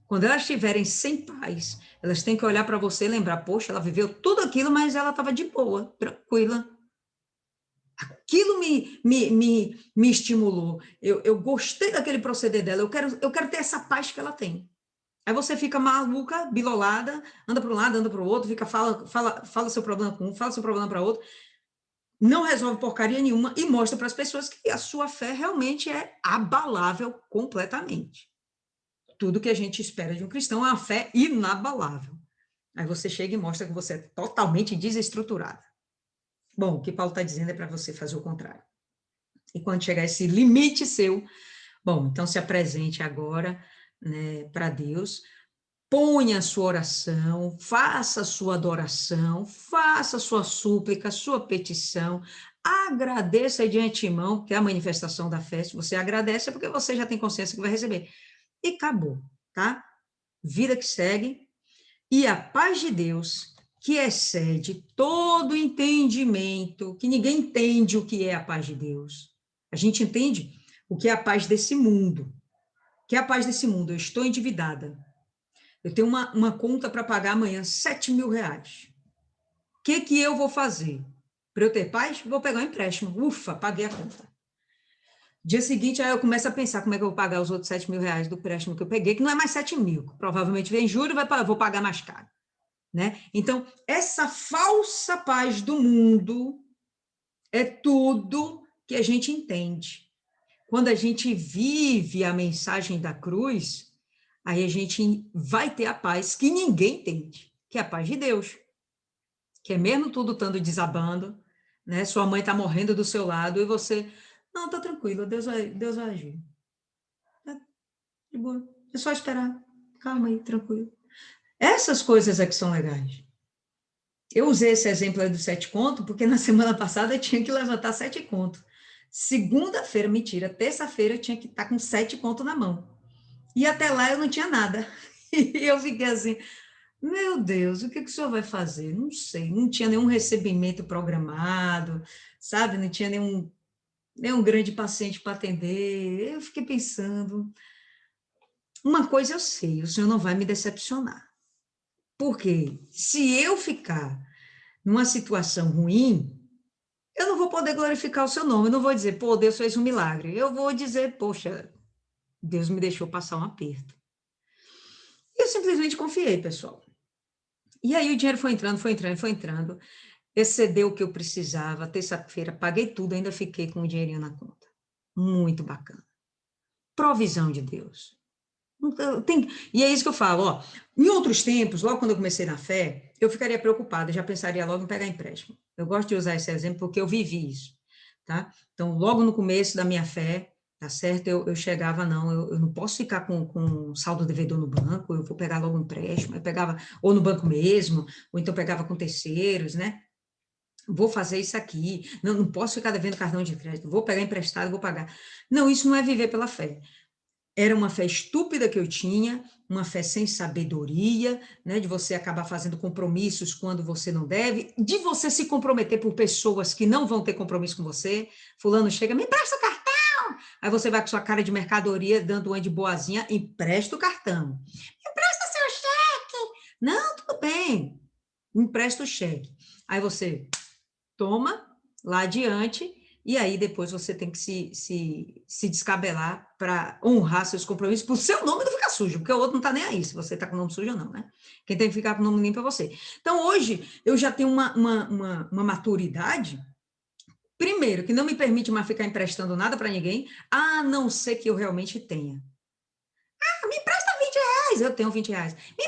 Quando elas estiverem sem paz, elas têm que olhar para você e lembrar, poxa, ela viveu tudo aquilo, mas ela estava de boa, tranquila. Aquilo me estimulou. Eu gostei daquele proceder dela, eu quero ter essa paz que ela tem. Aí você fica maluca, bilolada, anda para um lado, anda para o outro, fala seu problema com um, fala seu problema para outro, não resolve porcaria nenhuma e mostra para as pessoas que a sua fé realmente é abalável completamente. Tudo que a gente espera de um cristão é uma fé inabalável. Aí você chega e mostra que você é totalmente desestruturada. Bom, o que Paulo está dizendo é para você fazer o contrário. E quando chegar esse limite seu, bom, então se apresente agora, né, para Deus, ponha a sua oração, faça a sua adoração, faça a sua súplica, a sua petição, agradeça de antemão, que é a manifestação da fé. Se você agradece é porque você já tem consciência que vai receber. E acabou, tá? Vida que segue. E a paz de Deus, que excede todo entendimento, que ninguém entende o que é a paz de Deus. A gente entende o que é a paz desse mundo. O que é a paz desse mundo? Eu estou endividada. Eu tenho uma conta para pagar amanhã, R$7.000. O que eu vou fazer? Para eu ter paz, vou pegar um empréstimo. Ufa, paguei a conta. Dia seguinte, aí eu começo a pensar como é que eu vou pagar os outros R$7.000 do empréstimo que eu peguei, que não é mais 7.000, provavelmente vem em julho, vou pagar mais caro. Né? Então, essa falsa paz do mundo é tudo que a gente entende. Quando a gente vive a mensagem da cruz, aí a gente vai ter a paz que ninguém entende, que é a paz de Deus, que é mesmo tudo estando desabando, né? Sua mãe está morrendo do seu lado e você, não, está tranquilo, Deus vai agir. Tá de boa, é só esperar, calma aí, tranquilo. Essas coisas é que são legais. Eu usei esse exemplo aí do 7 conto, porque na semana passada eu tinha que levantar 7 conto. Segunda-feira, mentira, terça-feira eu tinha que estar com 7 conto na mão. E até lá eu não tinha nada. E eu fiquei assim, meu Deus, o que o senhor vai fazer? Não sei, não tinha nenhum recebimento programado, sabe? Não tinha nenhum grande paciente para atender. Eu fiquei pensando, uma coisa eu sei, o senhor não vai me decepcionar. Porque se eu ficar numa situação ruim, eu não vou poder glorificar o seu nome, eu não vou dizer, pô, Deus fez um milagre. Eu vou dizer, poxa, Deus me deixou passar um aperto. Eu simplesmente confiei, pessoal. E aí o dinheiro foi entrando, excedeu o que eu precisava. Terça-feira paguei tudo, ainda fiquei com o dinheirinho na conta. Muito bacana. Provisão de Deus. E é isso que eu falo, ó. Em outros tempos, logo quando eu comecei na fé, eu ficaria preocupada, já pensaria logo em pegar empréstimo. Eu gosto de usar esse exemplo porque eu vivi isso, tá? Então, logo no começo da minha fé, tá certo? Eu chegava, não, eu não posso ficar com saldo devedor no banco, eu vou pegar logo um empréstimo, eu pegava ou no banco mesmo, ou então pegava com terceiros, né? Vou fazer isso aqui, não posso ficar devendo cartão de crédito, vou pegar emprestado, vou pagar. Não, isso não é viver pela fé. Era uma fé estúpida que eu tinha, uma fé sem sabedoria, né, de você acabar fazendo compromissos quando você não deve, de você se comprometer por pessoas que não vão ter compromisso com você. Fulano chega, me empresta o cartão. Aí você vai com sua cara de mercadoria, dando uma de boazinha, empresta o cartão. Empresta seu cheque. Não, tudo bem. Empresta o cheque. Aí você toma lá adiante, e aí depois você tem que se descabelar para honrar seus compromissos, para o seu nome não ficar sujo, porque o outro não está nem aí, se você está com o nome sujo ou não, né? Quem tem que ficar com o nome limpo é você. Então, hoje, eu já tenho uma maturidade, primeiro, que não me permite mais ficar emprestando nada para ninguém, a não ser que eu realmente tenha. Ah, me empresta R$20, eu tenho R$20. Me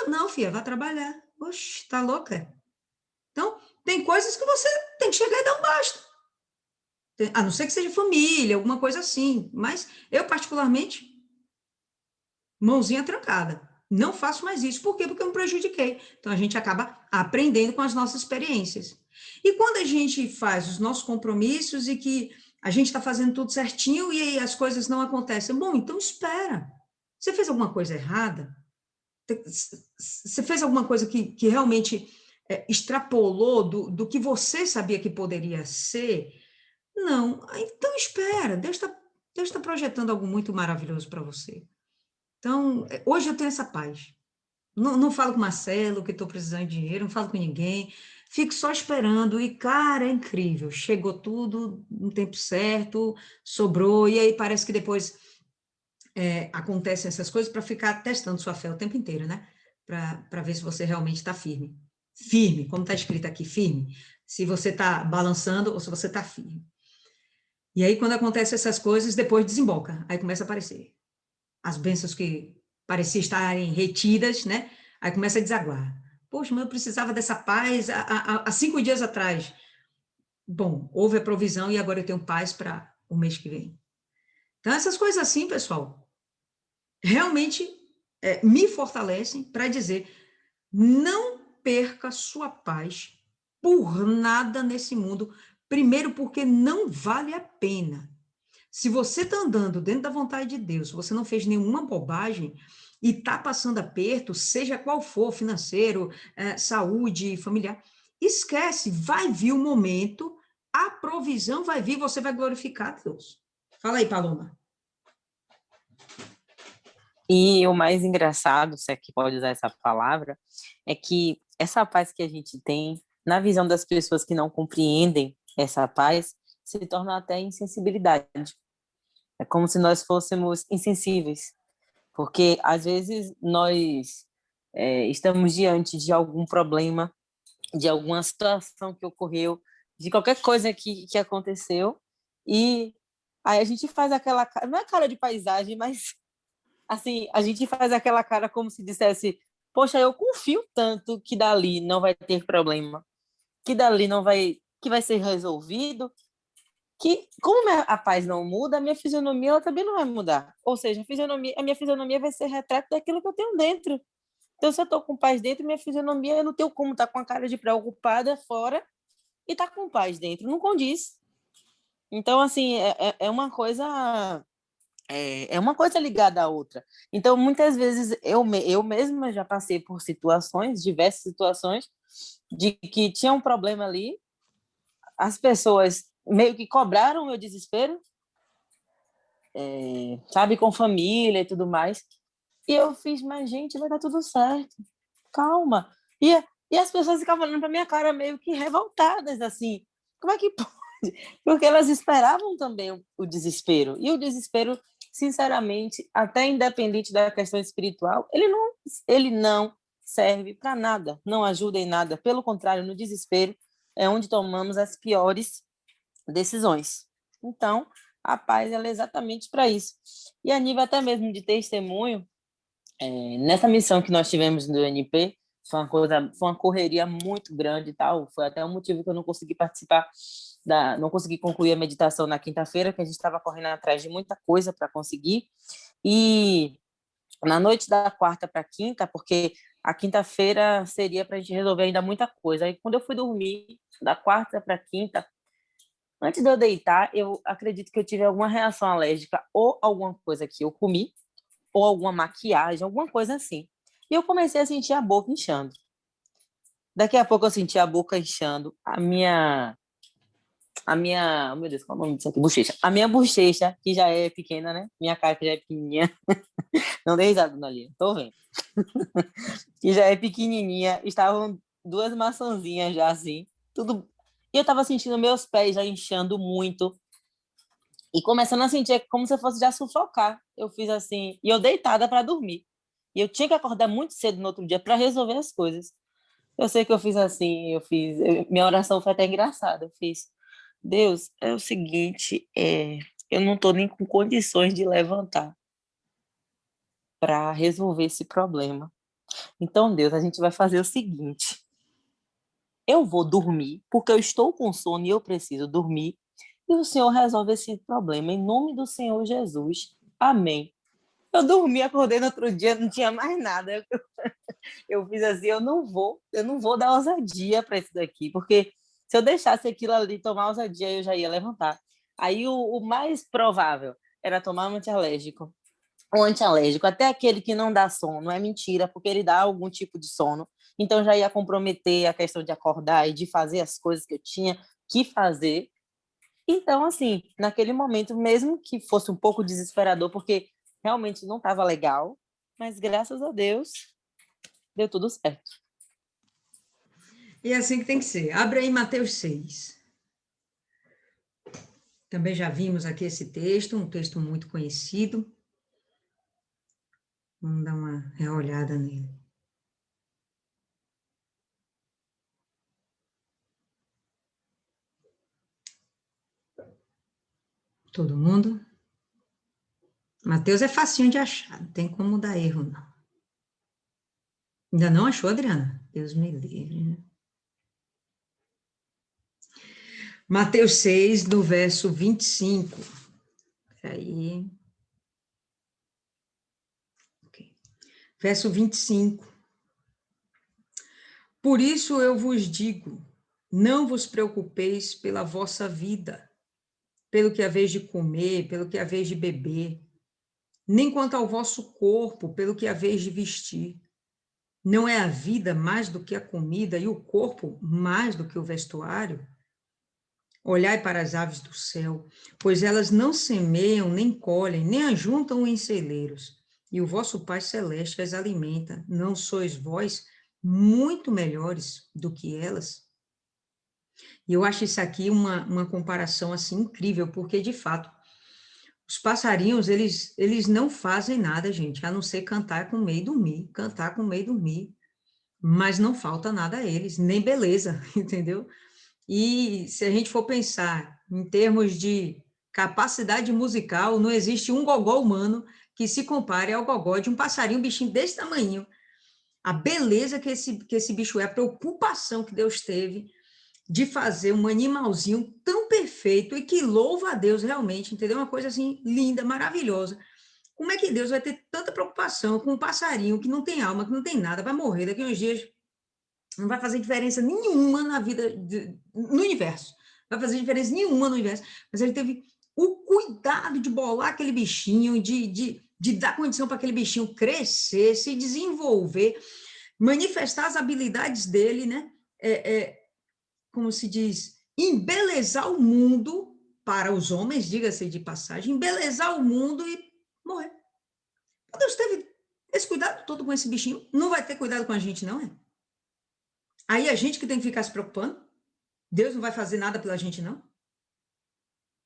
Não, filha, vai trabalhar. Oxe, tá louca? Então, tem coisas que você tem que chegar e dar um basta. A não ser que seja família, alguma coisa assim. Mas eu, particularmente, mãozinha trancada. Não faço mais isso. Por quê? Porque eu me prejudiquei. Então, a gente acaba aprendendo com as nossas experiências. E quando a gente faz os nossos compromissos e que a gente está fazendo tudo certinho e aí as coisas não acontecem, bom, então espera. Você fez alguma coisa errada? Você fez alguma coisa que realmente extrapolou do que você sabia que poderia ser? Não. Então espera. Deus tá projetando algo muito maravilhoso para você. Então, hoje eu tenho essa paz. Não falo com o Marcelo que estou precisando de dinheiro, não falo com ninguém, fico só esperando e, cara, é incrível, chegou tudo no tempo certo, sobrou, e aí parece que depois acontecem essas coisas para ficar testando sua fé o tempo inteiro, né? Para ver se você realmente está firme. Firme, como está escrito aqui, firme. Se você está balançando ou se você está firme. E aí, quando acontecem essas coisas, depois desemboca, aí começa a aparecer. As bênçãos que pareciam estarem retidas, né? Aí começa a desaguar. Poxa, mas eu precisava dessa paz há 5 dias atrás. Bom, houve a provisão e agora eu tenho paz para o mês que vem. Então, essas coisas assim, pessoal, realmente me fortalecem para dizer: não perca sua paz por nada nesse mundo. Primeiro, porque não vale a pena. Se você está andando dentro da vontade de Deus, se você não fez nenhuma bobagem e está passando aperto, seja qual for, financeiro, saúde, familiar, esquece, vai vir o momento, a provisão vai vir, você vai glorificar Deus. Fala aí, Paloma. E o mais engraçado, se é que pode usar essa palavra, é que essa paz que a gente tem, na visão das pessoas que não compreendem essa paz, se torna até insensibilidade. É como se nós fôssemos insensíveis, porque às vezes nós estamos diante de algum problema, de alguma situação que ocorreu, de qualquer coisa que aconteceu, e aí a gente faz aquela cara, não é cara de paisagem, mas assim, a gente faz aquela cara como se dissesse: poxa, eu confio tanto que dali não vai ter problema, que dali não vai, que vai ser resolvido, que como a paz não muda, a minha fisionomia ela também não vai mudar. Ou seja, a minha fisionomia vai ser retrato daquilo que eu tenho dentro. Então, se eu estou com paz dentro, minha fisionomia, eu não tenho como estar com a cara de preocupada fora e estar com paz dentro. Não condiz. Então, assim, é uma coisa é uma coisa ligada à outra. Então, muitas vezes, eu mesma já passei por situações, diversas situações, de que tinha um problema ali, as pessoas meio que cobraram o meu desespero, sabe, com família e tudo mais, e eu fiz: mas, gente, vai dar tudo certo, calma. E as pessoas ficavam olhando para minha cara meio que revoltadas, assim, como é que pode? Porque elas esperavam também o desespero, e o desespero, sinceramente, até independente da questão espiritual, ele não serve para nada, não ajuda em nada, pelo contrário, no desespero é onde tomamos as piores decisões. Então, a paz ela é exatamente para isso. E a nível até mesmo de testemunho, nessa missão que nós tivemos do NP, foi uma correria muito grande e tal, foi até um motivo que eu não consegui participar, não consegui concluir a meditação na quinta-feira, que a gente estava correndo atrás de muita coisa para conseguir, e na noite da quarta para quinta, porque a quinta-feira seria para a gente resolver ainda muita coisa, aí quando eu fui dormir, da quarta para quinta, antes de eu deitar, eu acredito que eu tive alguma reação alérgica ou alguma coisa que eu comi, ou alguma maquiagem, alguma coisa assim. E eu comecei a sentir a boca inchando. Daqui a pouco eu senti a boca inchando, oh, meu Deus, qual é o nome disso aqui? Bochecha. A minha bochecha, que já é pequena, né? Minha cara que já é pequenininha. Não dei risada, não, ali, tô vendo. Que já é pequenininha, estavam duas maçãzinhas já assim, tudo. E eu tava sentindo meus pés já inchando muito. E começando a sentir como se eu fosse já sufocar. Eu fiz assim, e eu deitada para dormir. E eu tinha que acordar muito cedo no outro dia para resolver as coisas. Eu sei que eu fiz assim, minha oração foi até engraçada. Eu fiz: Deus, é o seguinte, eu não estou nem com condições de levantar para resolver esse problema. Então, Deus, a gente vai fazer o seguinte: eu vou dormir, porque eu estou com sono e eu preciso dormir, e o Senhor resolve esse problema, em nome do Senhor Jesus. Amém. Eu dormi, acordei no outro dia, não tinha mais nada. Eu fiz assim, eu não vou dar ousadia para isso daqui, porque se eu deixasse aquilo ali tomar ousadia, eu já ia levantar. Aí o mais provável era tomar um antialérgico. Um antialérgico, até aquele que não dá sono, é mentira, porque ele dá algum tipo de sono. Então já ia comprometer a questão de acordar e de fazer as coisas que eu tinha que fazer. Então, assim, naquele momento, mesmo que fosse um pouco desesperador, porque realmente não estava legal, mas graças a Deus deu tudo certo. E é assim que tem que ser. Abre aí Mateus 6. Também já vimos aqui esse texto, um texto muito conhecido. Vamos dar uma reolhada nele. Todo mundo? Mateus é facinho de achar, não tem como dar erro, não. Ainda não achou, Adriana? Deus me livre, né? Mateus 6, do verso 25. Aí. Okay. Verso 25. Por isso eu vos digo, não vos preocupeis pela vossa vida, pelo que haveis de comer, pelo que haveis de beber, nem quanto ao vosso corpo, pelo que haveis de vestir. Não é a vida mais do que a comida e o corpo mais do que o vestuário? Olhai para as aves do céu, pois elas não semeiam, nem colhem, nem ajuntam em celeiros, e o vosso Pai Celeste as alimenta. Não sois vós muito melhores do que elas? E eu acho isso aqui uma comparação assim incrível, porque de fato, os passarinhos, eles não fazem nada, gente, a não ser cantar, comer e dormir, cantar, comer e dormir, mas não falta nada a eles, nem beleza, entendeu? E se a gente for pensar em termos de capacidade musical, não existe um gogó humano que se compare ao gogó de um passarinho, um bichinho desse tamanho. A beleza que esse bicho é, a preocupação que Deus teve de fazer um animalzinho tão perfeito e que louva a Deus realmente, entendeu? Uma coisa assim linda, maravilhosa. Como é que Deus vai ter tanta preocupação com um passarinho que não tem alma, que não tem nada, vai morrer daqui a uns dias, não vai fazer diferença nenhuma na vida, no universo. Não vai fazer diferença nenhuma no universo. Mas ele teve o cuidado de bolar aquele bichinho, de dar condição para aquele bichinho crescer, se desenvolver, manifestar as habilidades dele, né? Como se diz, embelezar o mundo para os homens, diga-se de passagem, embelezar o mundo e morrer. Deus teve esse cuidado todo com esse bichinho, não vai ter cuidado com a gente, não é? Aí a gente que tem que ficar se preocupando, Deus não vai fazer nada pela gente, não?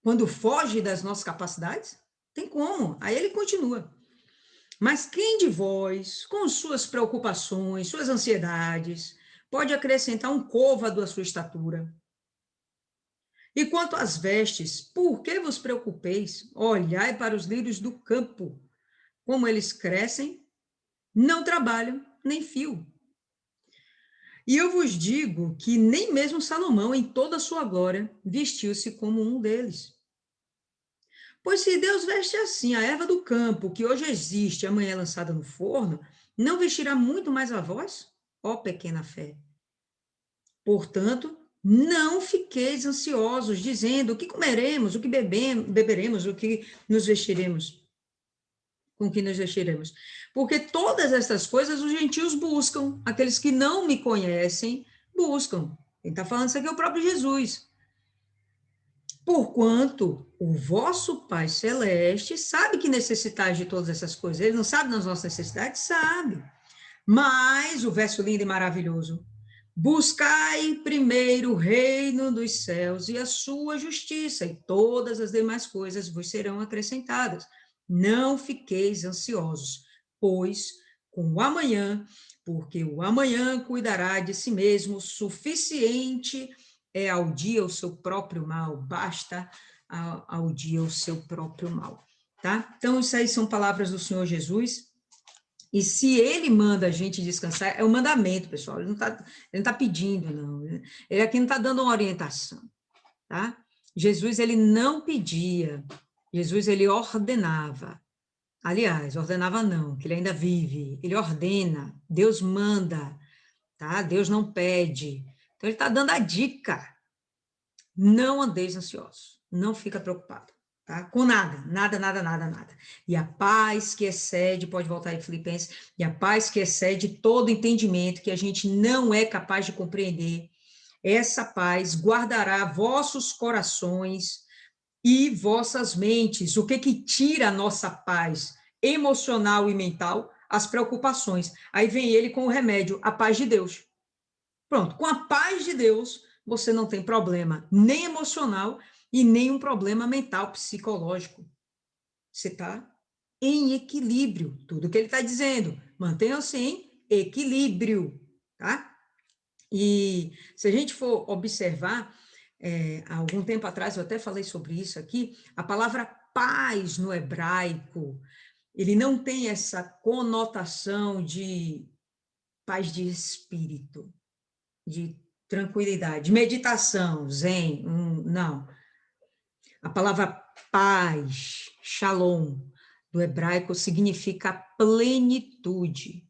Quando foge das nossas capacidades, tem como, aí ele continua. Mas quem de vós, com suas preocupações, suas ansiedades, pode acrescentar um côvado à sua estatura? E quanto às vestes, por que vos preocupeis? Olhai para os lírios do campo, como eles crescem, não trabalham, nem fio. E eu vos digo que nem mesmo Salomão, em toda a sua glória, vestiu-se como um deles. Pois se Deus veste assim a erva do campo, que hoje existe, amanhã é lançada no forno, não vestirá muito mais a vós, ó pequena fé? Portanto, não fiqueis ansiosos, dizendo o que comeremos, o que beberemos, o que nos vestiremos, com que nos vestiremos. Porque todas essas coisas os gentios buscam, aqueles que não me conhecem buscam. Quem está falando isso aqui é o próprio Jesus. Porquanto o vosso Pai Celeste sabe que necessitais de todas essas coisas. Ele não sabe das nossas necessidades? Sabe. Mas, o verso lindo e maravilhoso, buscai primeiro o reino dos céus e a sua justiça, e todas as demais coisas vos serão acrescentadas. Não fiqueis ansiosos, pois com o amanhã, porque o amanhã cuidará de si mesmo, suficiente é ao dia o seu próprio mal, basta ao dia o seu próprio mal, tá? Então, isso aí são palavras do Senhor Jesus, E se ele manda a gente descansar, é um mandamento, pessoal. Ele não tá pedindo, não. Ele aqui não está dando uma orientação, tá? Jesus, ele não pedia. Jesus, ele ordenava. Aliás, ordenava não, que ele ainda vive. Ele ordena. Deus manda, tá? Deus não pede. Então, ele está dando a dica. Não andeis ansiosos. Não fica preocupado. Tá? Com nada, nada. E a paz que excede, pode voltar aí, Filipenses, e a paz que excede todo entendimento, que a gente não é capaz de compreender, essa paz guardará vossos corações e vossas mentes. O que tira a nossa paz emocional e mental? As preocupações. Aí vem ele com o remédio, a paz de Deus. Pronto, com a paz de Deus, você não tem problema nem emocional e nenhum problema mental, psicológico. Você está em equilíbrio, tudo que ele está dizendo. Mantenham-se em equilíbrio, tá? E se a gente for observar, há algum tempo atrás, eu até falei sobre isso aqui, a palavra paz no hebraico, ele não tem essa conotação de paz de espírito, de tranquilidade, meditação, zen, não. A palavra paz, shalom, do hebraico, significa plenitude.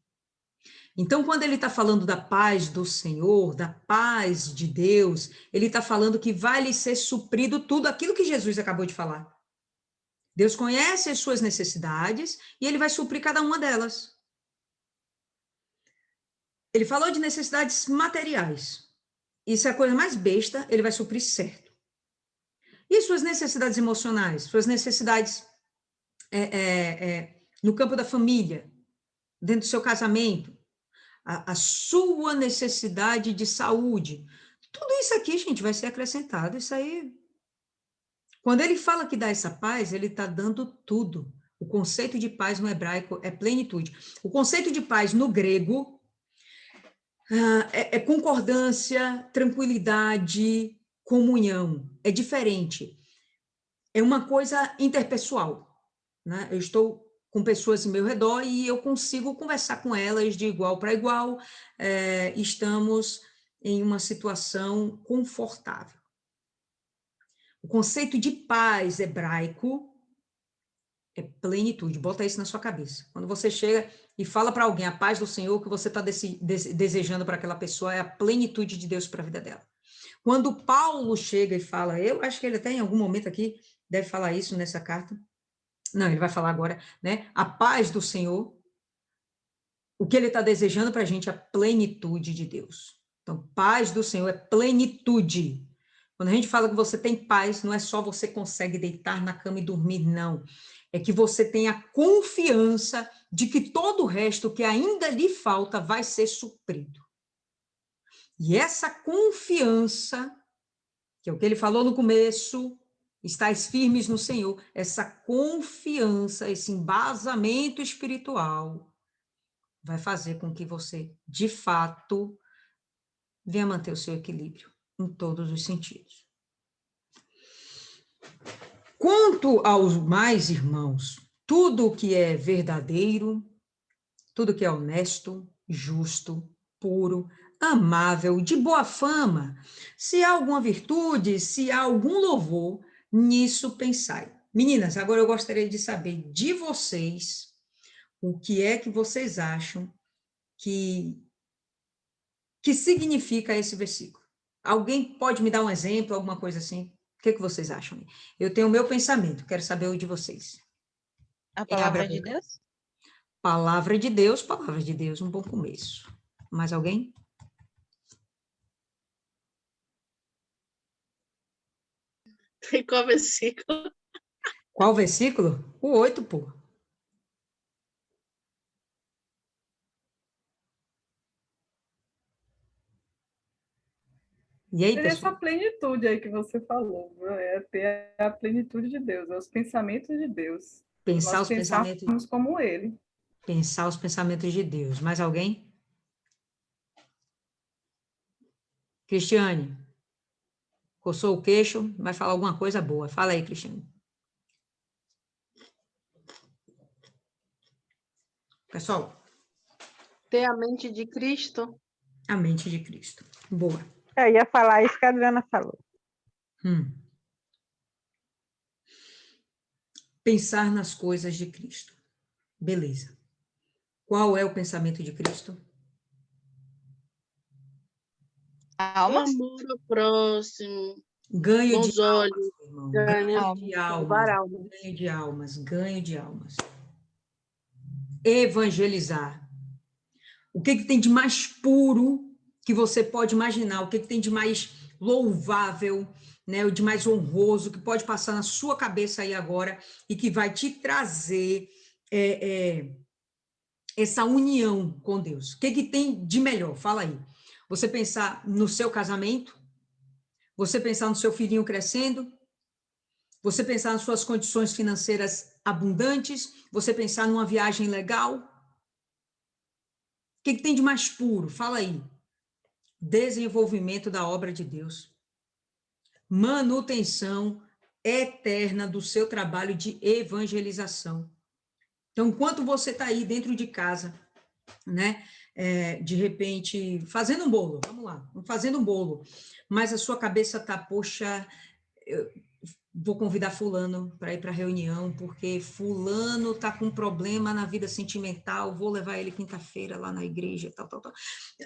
Então, quando ele está falando da paz do Senhor, da paz de Deus, ele está falando que vai lhe ser suprido tudo aquilo que Jesus acabou de falar. Deus conhece as suas necessidades e ele vai suprir cada uma delas. Ele falou de necessidades materiais. Isso é a coisa mais besta, ele vai suprir certo. E suas necessidades emocionais, suas necessidades no campo da família, dentro do seu casamento, a sua necessidade de saúde. Tudo isso aqui, gente, vai ser acrescentado. Isso aí. Quando ele fala que dá essa paz, ele está dando tudo. O conceito de paz no hebraico é plenitude. O conceito de paz no grego é concordância, tranquilidade, comunhão. É diferente. É uma coisa interpessoal, né? Eu estou com pessoas ao meu redor e eu consigo conversar com elas de igual para igual, estamos em uma situação confortável. O conceito de paz hebraico é plenitude, bota isso na sua cabeça. Quando você chega e fala para alguém a paz do Senhor, o que você está desejando para aquela pessoa é a plenitude de Deus para a vida dela. Quando Paulo chega e fala, eu acho que ele até em algum momento aqui deve falar isso nessa carta, não, ele vai falar agora, né? A paz do Senhor, o que ele está desejando para a gente é a plenitude de Deus. Então, paz do Senhor é plenitude. Quando a gente fala que você tem paz, não é só você consegue deitar na cama e dormir, não. É que você tem a confiança de que todo o resto que ainda lhe falta vai ser suprido. E essa confiança, que é o que ele falou no começo, estais firmes no Senhor, essa confiança, esse embasamento espiritual vai fazer com que você, de fato, venha manter o seu equilíbrio em todos os sentidos. Quanto aos mais irmãos, tudo o que é verdadeiro, tudo que é honesto, justo, puro, amável, de boa fama, se há alguma virtude, se há algum louvor, nisso pensai. Meninas, agora eu gostaria de saber de vocês o que é que vocês acham que significa esse versículo. Alguém pode me dar um exemplo, alguma coisa assim? O que vocês acham? Eu tenho o meu pensamento, quero saber o de vocês. A palavra de Deus? Palavra de Deus, um bom começo. Mais alguém? Tem qual versículo? Qual versículo? O 8, pô. E aí, Seria pessoal? essa plenitude aí que você falou, é ter a plenitude de Deus, é os pensamentos de Deus. Pensar Nós os pensamentos, como Ele. pensar os pensamentos de Deus. Mais alguém? Cristiane, coçou o queixo, vai falar alguma coisa boa. Fala aí, Cristiane. Pessoal, Ter a mente de Cristo. A mente de Cristo. Boa. Eu ia falar isso que a Adriana falou. Pensar nas coisas de Cristo. Beleza. Qual é o pensamento de Cristo? Almas? Amor ao próximo. Ganho Bons de almas, olhos. meu irmão. Ganha, Ganho de salvar almas. almas. Ganho de almas. Ganho de almas. Evangelizar. O que tem de mais puro que você pode imaginar? O que tem de mais louvável, né? O de mais honroso que pode passar na sua cabeça aí agora e que vai te trazer essa união com Deus? O que tem de melhor? Fala aí. Você pensar no seu casamento? Você pensar no seu filhinho crescendo? Você pensar nas suas condições financeiras abundantes? Você pensar numa viagem legal? O que tem de mais puro? Fala aí. Desenvolvimento da obra de Deus. Manutenção eterna do seu trabalho de evangelização. Então, enquanto você está aí dentro de casa, né, de repente, fazendo um bolo, vamos lá, fazendo um bolo, mas a sua cabeça está, poxa, eu vou convidar fulano para ir para a reunião, porque fulano está com problema na vida sentimental, vou levar ele quinta-feira lá na igreja, tal.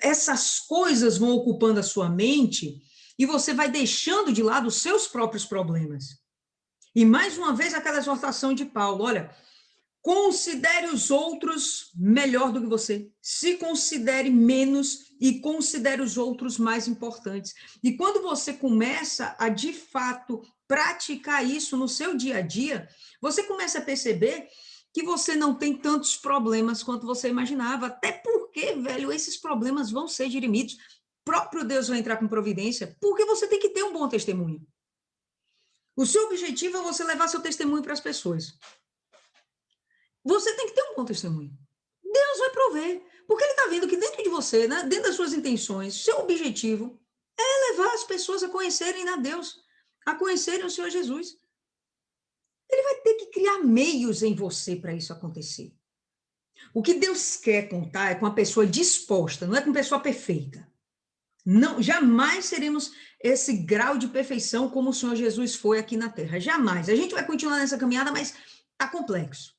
Essas coisas vão ocupando a sua mente e você vai deixando de lado os seus próprios problemas. E mais uma vez aquela exortação de Paulo, olha, considere os outros melhor do que você, se considere menos e considere os outros mais importantes. E quando você começa a, de fato, praticar isso no seu dia a dia, você começa a perceber que você não tem tantos problemas quanto você imaginava, até porque, velho, esses problemas vão ser dirimidos, próprio Deus vai entrar com providência, porque você tem que ter um bom testemunho. O seu objetivo é você levar seu testemunho para as pessoas. Você tem que ter um bom testemunho. Deus vai prover, porque ele está vendo que dentro de você, né, dentro das suas intenções, seu objetivo é levar as pessoas a conhecerem a Deus, a conhecerem o Senhor Jesus. Ele vai ter que criar meios em você para isso acontecer. O que Deus quer contar é com a pessoa disposta, não é com a pessoa perfeita. Não, jamais seremos esse grau de perfeição como o Senhor Jesus foi aqui na Terra. Jamais. A gente vai continuar nessa caminhada, mas está complexo.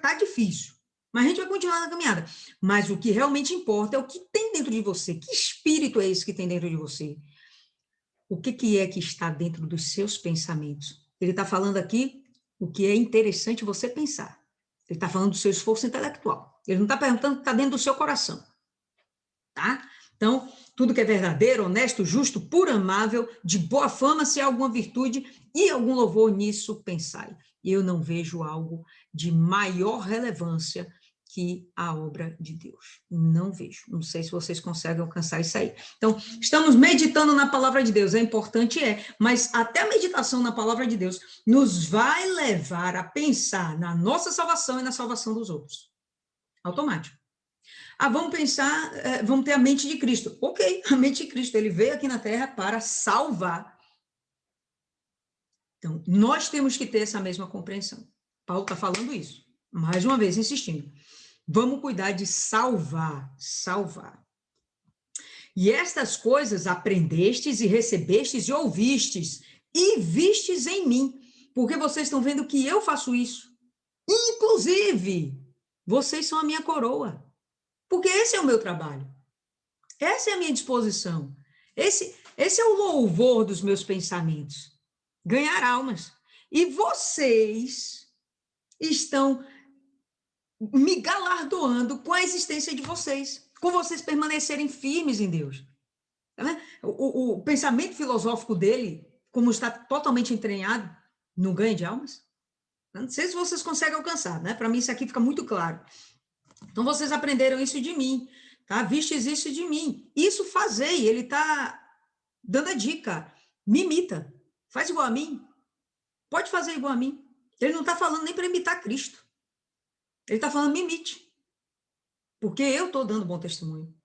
Tá difícil, mas a gente vai continuar na caminhada. Mas o que realmente importa é o que tem dentro de você. Que espírito é esse que tem dentro de você? O que é que está dentro dos seus pensamentos? Ele está falando aqui o que é interessante você pensar. Ele está falando do seu esforço intelectual. Ele não está perguntando o que está dentro do seu coração. Tá? Então, tudo que é verdadeiro, honesto, justo, puro, amável, de boa fama, se há alguma virtude e algum louvor nisso, pensai. Eu não vejo algo de maior relevância que a obra de Deus. Não vejo. Não sei se vocês conseguem alcançar isso aí. Então, estamos meditando na palavra de Deus. É importante, mas até a meditação na palavra de Deus nos vai levar a pensar na nossa salvação e na salvação dos outros. Automático. Vamos pensar, vamos ter a mente de Cristo. Ok, a mente de Cristo, ele veio aqui na Terra para salvar. Então, nós temos que ter essa mesma compreensão. Paulo está falando isso, mais uma vez insistindo. Vamos cuidar de salvar. E estas coisas aprendestes e recebestes e ouvistes e vistes em mim, porque vocês estão vendo que eu faço isso. Inclusive, vocês são a minha coroa. Porque esse é o meu trabalho. Essa é a minha disposição. Esse é o louvor dos meus pensamentos. Ganhar almas. E vocês estão me galardoando com a existência de vocês, com vocês permanecerem firmes em Deus. Tá vendo? O pensamento filosófico dele, como está totalmente entranhado, no ganho de almas. Não sei se vocês conseguem alcançar, né? Para mim isso aqui fica muito claro. Então, vocês aprenderam isso de mim, tá? Vistes isso de mim. Isso fazei. Ele está dando a dica. Me imita. Faz igual a mim. Pode fazer igual a mim. Ele não está falando nem para imitar Cristo. Ele está falando, me imite. Porque eu estou dando bom testemunho.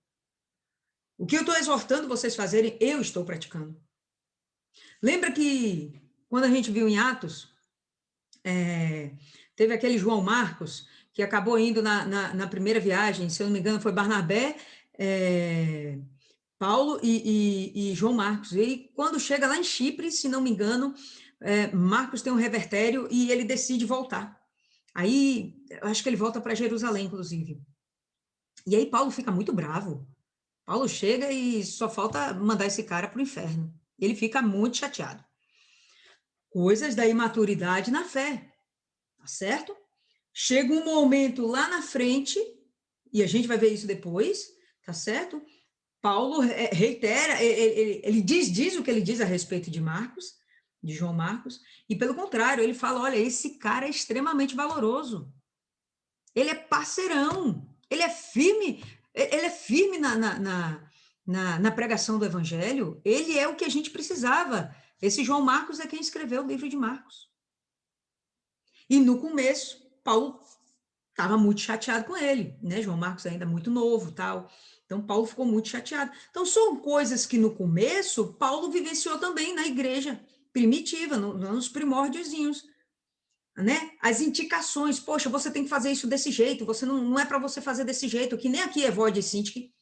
O que eu estou exortando vocês fazerem, eu estou praticando. Lembra que, quando a gente viu em Atos, teve aquele João Marcos, que acabou indo na primeira viagem, se eu não me engano, foi Barnabé, Paulo e João Marcos. E quando chega lá em Chipre, se não me engano, Marcos tem um revertério e ele decide voltar. Aí, eu acho que ele volta para Jerusalém, inclusive. E aí Paulo fica muito bravo. Paulo chega e só falta mandar esse cara para o inferno. Ele fica muito chateado. Coisas da imaturidade na fé, tá certo? Chega um momento lá na frente, e a gente vai ver isso depois, tá certo? Paulo reitera, ele diz o que ele diz a respeito de Marcos, de João Marcos, e pelo contrário, ele fala, olha, esse cara é extremamente valoroso. Ele é parceirão, ele é firme na pregação do evangelho, ele é o que a gente precisava. Esse João Marcos é quem escreveu o livro de Marcos. E no começo, Paulo estava muito chateado com ele, né? João Marcos ainda muito novo, tal. Então, Paulo ficou muito chateado. Então, são coisas que no começo, Paulo vivenciou também na igreja primitiva, nos primórdiozinhos, né? As indicações, poxa, você tem que fazer isso desse jeito, você não é para você fazer desse jeito, que nem aqui é Evódia e Sintique,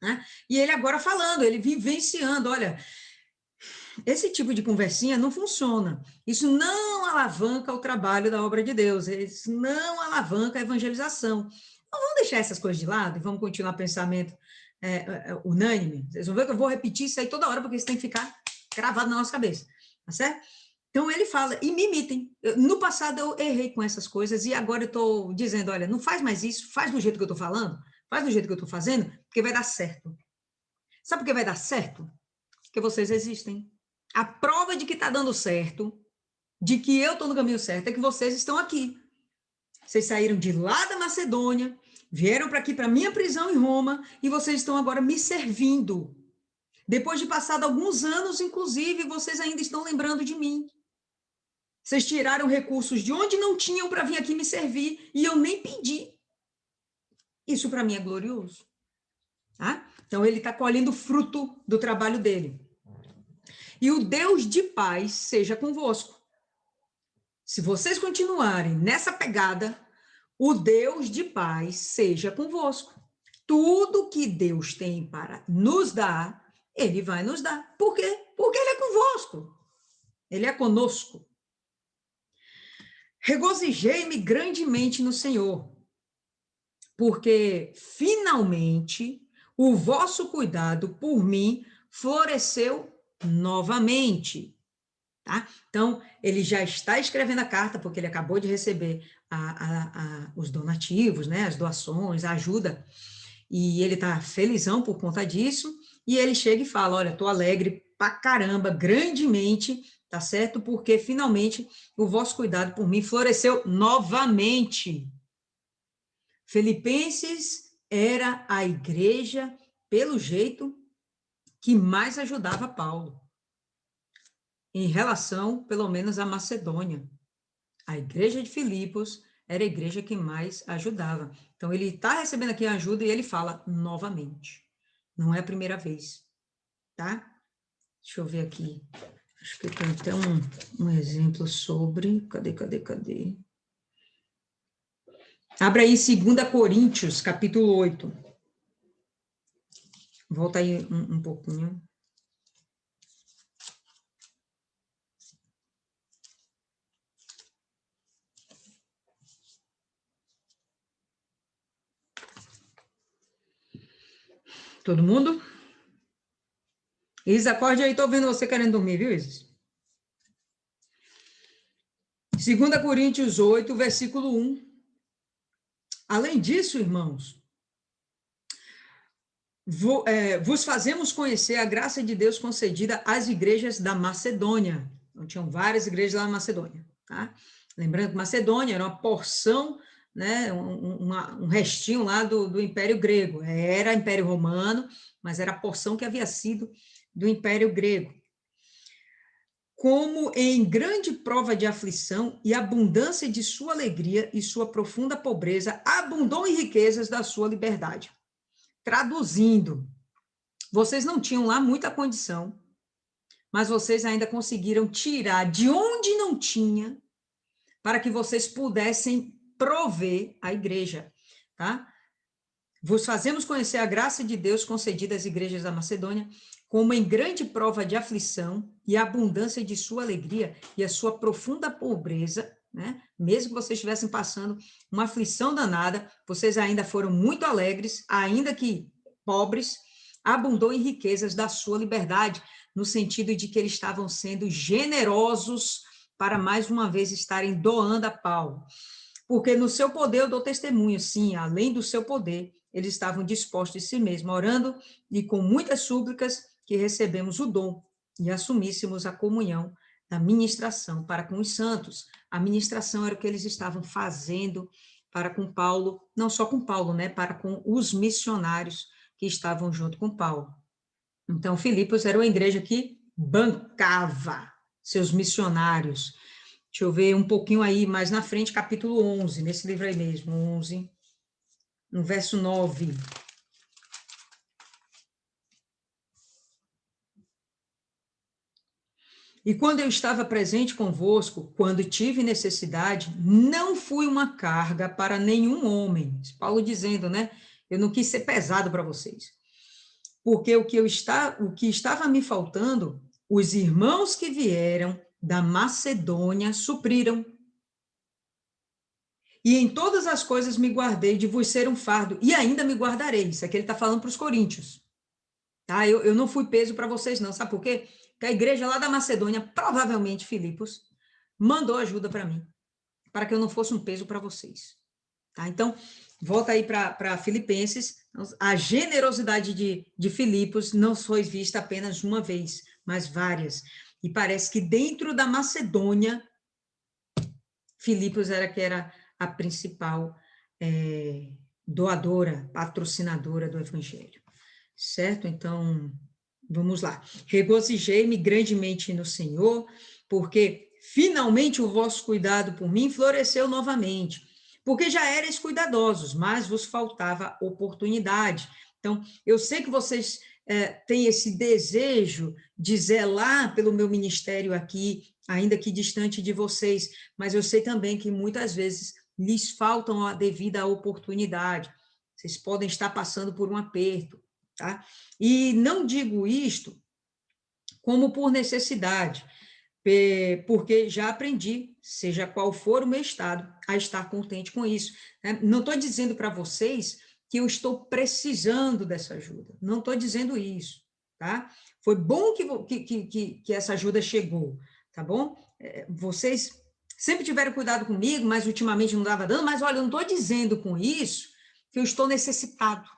né? E ele agora falando, ele vivenciando, olha, esse tipo de conversinha não funciona. Isso não alavanca o trabalho da obra de Deus, isso não alavanca a evangelização. Então, vamos deixar essas coisas de lado e vamos continuar pensamento unânime. Vocês vão ver que eu vou repetir isso aí toda hora, porque isso tem que ficar cravado na nossa cabeça, tá certo? Então, ele fala, e me imitem. No passado, eu errei com essas coisas, e agora eu estou dizendo, olha, não faz mais isso, faz do jeito que eu estou falando, faz do jeito que eu estou fazendo, porque vai dar certo. Sabe por que vai dar certo? Porque vocês existem. A prova de que está dando certo, de que eu estou no caminho certo, é que vocês estão aqui. Vocês saíram de lá da Macedônia, vieram para aqui, para a minha prisão em Roma, e vocês estão agora me servindo. Depois de passado alguns anos, inclusive, vocês ainda estão lembrando de mim. Vocês tiraram recursos de onde não tinham para vir aqui me servir, e eu nem pedi. Isso para mim é glorioso. Tá? Então, ele está colhendo o fruto do trabalho dele. E o Deus de paz seja convosco. Se vocês continuarem nessa pegada, o Deus de paz seja convosco. Tudo que Deus tem para nos dar, ele vai nos dar. Por quê? Porque ele é convosco. Ele é conosco. Regozijei-me grandemente no Senhor, porque finalmente o vosso cuidado por mim floresceu novamente. Tá? Então, ele já está escrevendo a carta, porque ele acabou de receber os donativos, né, as doações, a ajuda, e ele está felizão por conta disso, e ele chega e fala, olha, estou alegre pra caramba, grandemente, tá certo? Porque finalmente o vosso cuidado por mim floresceu novamente. Filipenses era a igreja, pelo jeito, que mais ajudava Paulo, em relação, pelo menos, à Macedônia. A igreja de Filipos era a igreja que mais ajudava. Então, ele está recebendo aqui a ajuda e ele fala novamente. Não é a primeira vez, tá? Deixa eu ver aqui. Acho que tem até um exemplo sobre... Cadê? Abra aí 2 Coríntios, capítulo 8. Volta aí um pouquinho. Todo mundo? Isa, acorde aí, tô vendo você querendo dormir, viu, Isa? 2 Coríntios 8, versículo 1. Além disso, irmãos, vos fazemos conhecer a graça de Deus concedida às igrejas da Macedônia. Então, tinham várias igrejas lá na Macedônia, tá? Lembrando que Macedônia era uma porção, né, um restinho lá do Império Grego. Era Império Romano, mas era a porção que havia sido do Império Grego. Como em grande prova de aflição e abundância de sua alegria e sua profunda pobreza, abundou em riquezas da sua liberdade. Traduzindo, vocês não tinham lá muita condição, mas vocês ainda conseguiram tirar de onde não tinha, para que vocês pudessem prover a igreja, tá? Vos fazemos conhecer a graça de Deus concedida às igrejas da Macedônia, como em grande prova de aflição e a abundância de sua alegria e a sua profunda pobreza, né? Mesmo que vocês estivessem passando uma aflição danada, vocês ainda foram muito alegres, ainda que pobres, abundou em riquezas da sua liberdade, no sentido de que eles estavam sendo generosos para mais uma vez estarem doando a Paulo. Porque no seu poder eu dou testemunho, sim, além do seu poder, eles estavam dispostos de si mesmos, orando e com muitas súplicas que recebemos o dom e assumíssemos a comunhão da ministração para com os santos. A ministração era o que eles estavam fazendo para com Paulo, não só com Paulo, né, para com os missionários que estavam junto com Paulo. Então, Filipos era uma igreja que bancava seus missionários. Deixa eu ver um pouquinho aí mais na frente, capítulo 11, nesse livro aí mesmo, 11, no verso 9. E quando eu estava presente convosco, quando tive necessidade, não fui uma carga para nenhum homem. Paulo dizendo, né? Eu não quis ser pesado para vocês. Porque o que estava me faltando, os irmãos que vieram da Macedônia supriram. E em todas as coisas me guardei de vos ser um fardo, e ainda me guardarei. Isso aqui ele está falando para os coríntios. Tá? Eu não fui peso para vocês, não. Sabe por quê? Porque a igreja lá da Macedônia, provavelmente Filipos, mandou ajuda para mim, para que eu não fosse um peso para vocês. Tá? Então, volta aí para Filipenses. A generosidade de Filipos não foi vista apenas uma vez, mas várias. E parece que dentro da Macedônia, Filipos era a principal doadora, patrocinadora do evangelho. Certo? Então, vamos lá. Regozijei-me grandemente no Senhor, porque finalmente o vosso cuidado por mim floresceu novamente, porque já erais cuidadosos, mas vos faltava oportunidade. Então, eu sei que vocês têm esse desejo de zelar pelo meu ministério aqui, ainda que distante de vocês, mas eu sei também que muitas vezes lhes faltam a devida oportunidade. Vocês podem estar passando por um aperto, tá? E não digo isto como por necessidade, porque já aprendi, seja qual for o meu estado, a estar contente com isso. Não estou dizendo para vocês que eu estou precisando dessa ajuda, não estou dizendo isso, tá? Foi bom que essa ajuda chegou, tá bom? Vocês sempre tiveram cuidado comigo, mas ultimamente não estava dando, mas olha, eu não estou dizendo com isso que eu estou necessitado.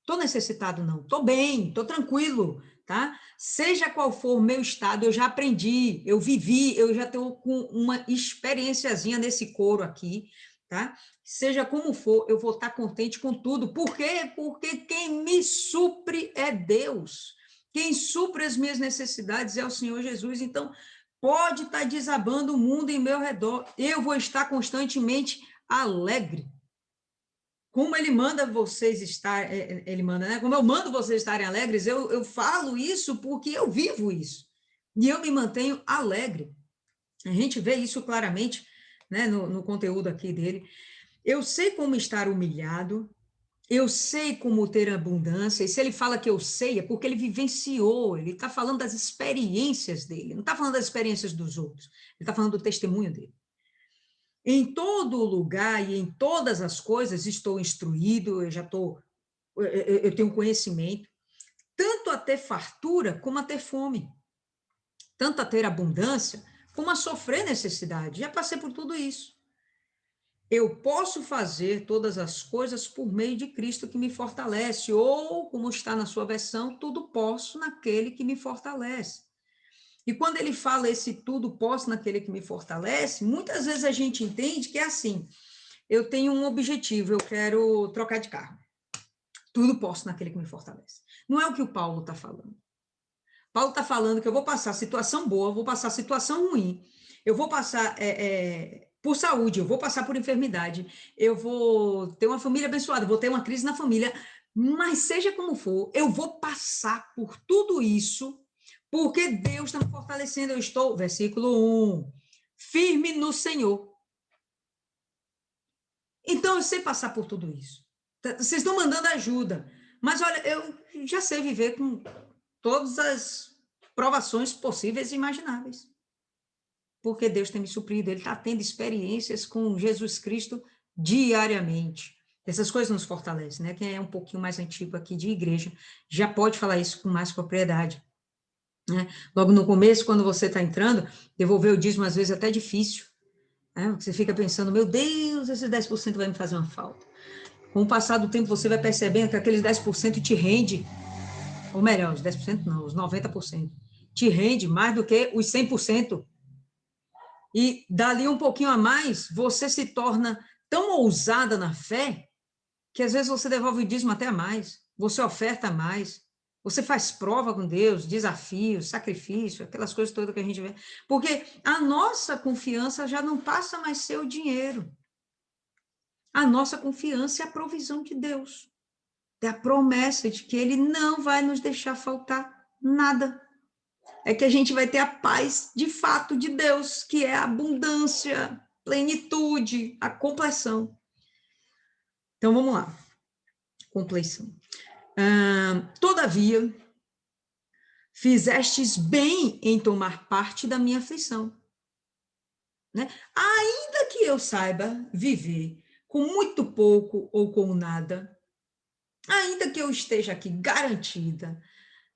Estou necessitado, não. Estou bem, estou tranquilo, tá? Seja qual for o meu estado, eu já aprendi, eu vivi, eu já estou com uma experienciazinha nesse couro aqui, tá? Seja como for, eu vou estar contente com tudo. Por quê? Porque quem me supre é Deus. Quem supre as minhas necessidades é o Senhor Jesus. Então, pode estar desabando o mundo em meu redor, eu vou estar constantemente alegre. Como ele manda vocês estar, ele manda, né? Como eu mando vocês estarem alegres, eu falo isso porque eu vivo isso. E eu me mantenho alegre. A gente vê isso claramente, né, no conteúdo aqui dele. Eu sei como estar humilhado, eu sei como ter abundância, e se ele fala que eu sei, é porque ele vivenciou, ele está falando das experiências dele, não está falando das experiências dos outros, ele está falando do testemunho dele. Em todo lugar e em todas as coisas estou instruído, eu tenho conhecimento, tanto a ter fartura como a ter fome, tanto a ter abundância como a sofrer necessidade. Já passei por tudo isso. Eu posso fazer todas as coisas por meio de Cristo que me fortalece, ou, como está na sua versão, tudo posso naquele que me fortalece. E quando ele fala esse tudo posso naquele que me fortalece, muitas vezes a gente entende que é assim, eu tenho um objetivo, eu quero trocar de carro. Tudo posso naquele que me fortalece. Não é o que o Paulo está falando. Paulo está falando que eu vou passar situação boa, vou passar situação ruim, eu vou passar por saúde, eu vou passar por enfermidade, eu vou ter uma família abençoada, vou ter uma crise na família, mas seja como for, eu vou passar por tudo isso porque Deus está me fortalecendo. Eu estou, versículo 1, firme no Senhor. Então, eu sei passar por tudo isso. Vocês estão mandando ajuda. Mas, olha, eu já sei viver com todas as provações possíveis e imagináveis. Porque Deus tem me suprido. Ele está tendo experiências com Jesus Cristo diariamente. Essas coisas nos fortalecem, né? Quem é um pouquinho mais antigo aqui de igreja já pode falar isso com mais propriedade. Né? Logo no começo, quando você está entrando, devolver o dízimo às vezes é até difícil. Né? Você fica pensando, meu Deus, esses 10% vai me fazer uma falta. Com o passar do tempo, você vai percebendo que aqueles 10% te rende, ou melhor, os 10% não, os 90%, te rende mais do que os 100%. E dali um pouquinho a mais, você se torna tão ousada na fé, que às vezes você devolve o dízimo até a mais, você oferta mais, você faz prova com Deus, desafios, sacrifício, aquelas coisas todas que a gente vê. Porque a nossa confiança já não passa mais ser o dinheiro. A nossa confiança é a provisão de Deus. É a promessa de que Ele não vai nos deixar faltar nada. É que a gente vai ter a paz de fato de Deus, que é a abundância, plenitude, a compleção. Então, vamos lá. Compleição. Todavia, fizestes bem em tomar parte da minha aflição. Né? Ainda que eu saiba viver com muito pouco ou com nada, ainda que eu esteja aqui garantida,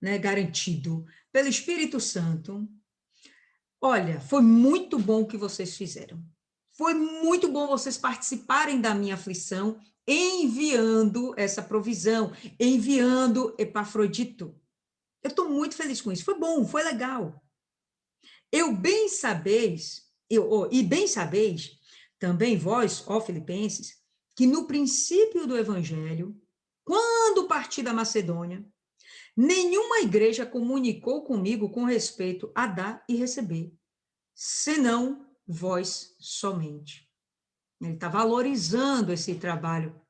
né, garantido pelo Espírito Santo, olha, foi muito bom o que vocês fizeram. Foi muito bom vocês participarem da minha aflição, enviando essa provisão, enviando Epafrodito. Eu estou muito feliz com isso. Foi bom, foi legal. E bem sabeis, também vós, ó Filipenses, que no princípio do Evangelho, quando parti da Macedônia, nenhuma igreja comunicou comigo com respeito a dar e receber, senão vós somente. Ele está valorizando esse trabalho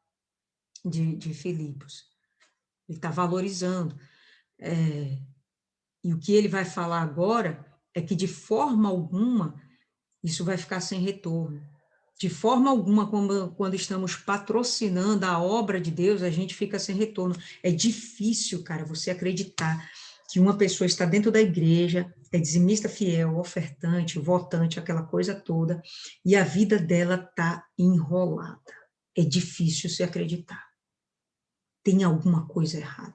de Filipos. Ele está valorizando. E o que ele vai falar agora é que, de forma alguma, isso vai ficar sem retorno. De forma alguma, quando estamos patrocinando a obra de Deus, a gente fica sem retorno. É difícil, cara, você acreditar que uma pessoa está dentro da igreja, é dizimista fiel, ofertante, votante, aquela coisa toda, e a vida dela está enrolada. É difícil se acreditar. Tem alguma coisa errada.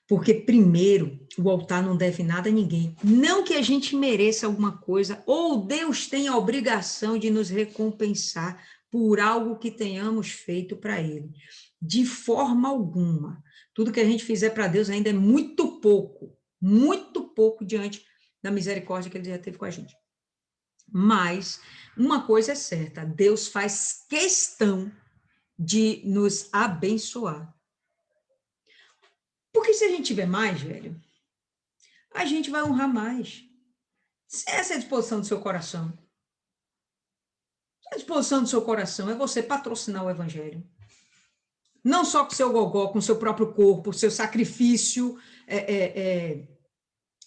Porque, primeiro, o altar não deve nada a ninguém. Não que a gente mereça alguma coisa, ou Deus tenha a obrigação de nos recompensar por algo que tenhamos feito para Ele. De forma alguma. Tudo que a gente fizer para Deus ainda é muito pouco diante da misericórdia que Ele já teve com a gente. Mas, uma coisa é certa, Deus faz questão de nos abençoar. Porque se a gente tiver mais, velho, a gente vai honrar mais. Se essa é a disposição do seu coração. A disposição do seu coração é você patrocinar o evangelho. Não só com o seu gogó, com o seu próprio corpo, seu sacrifício,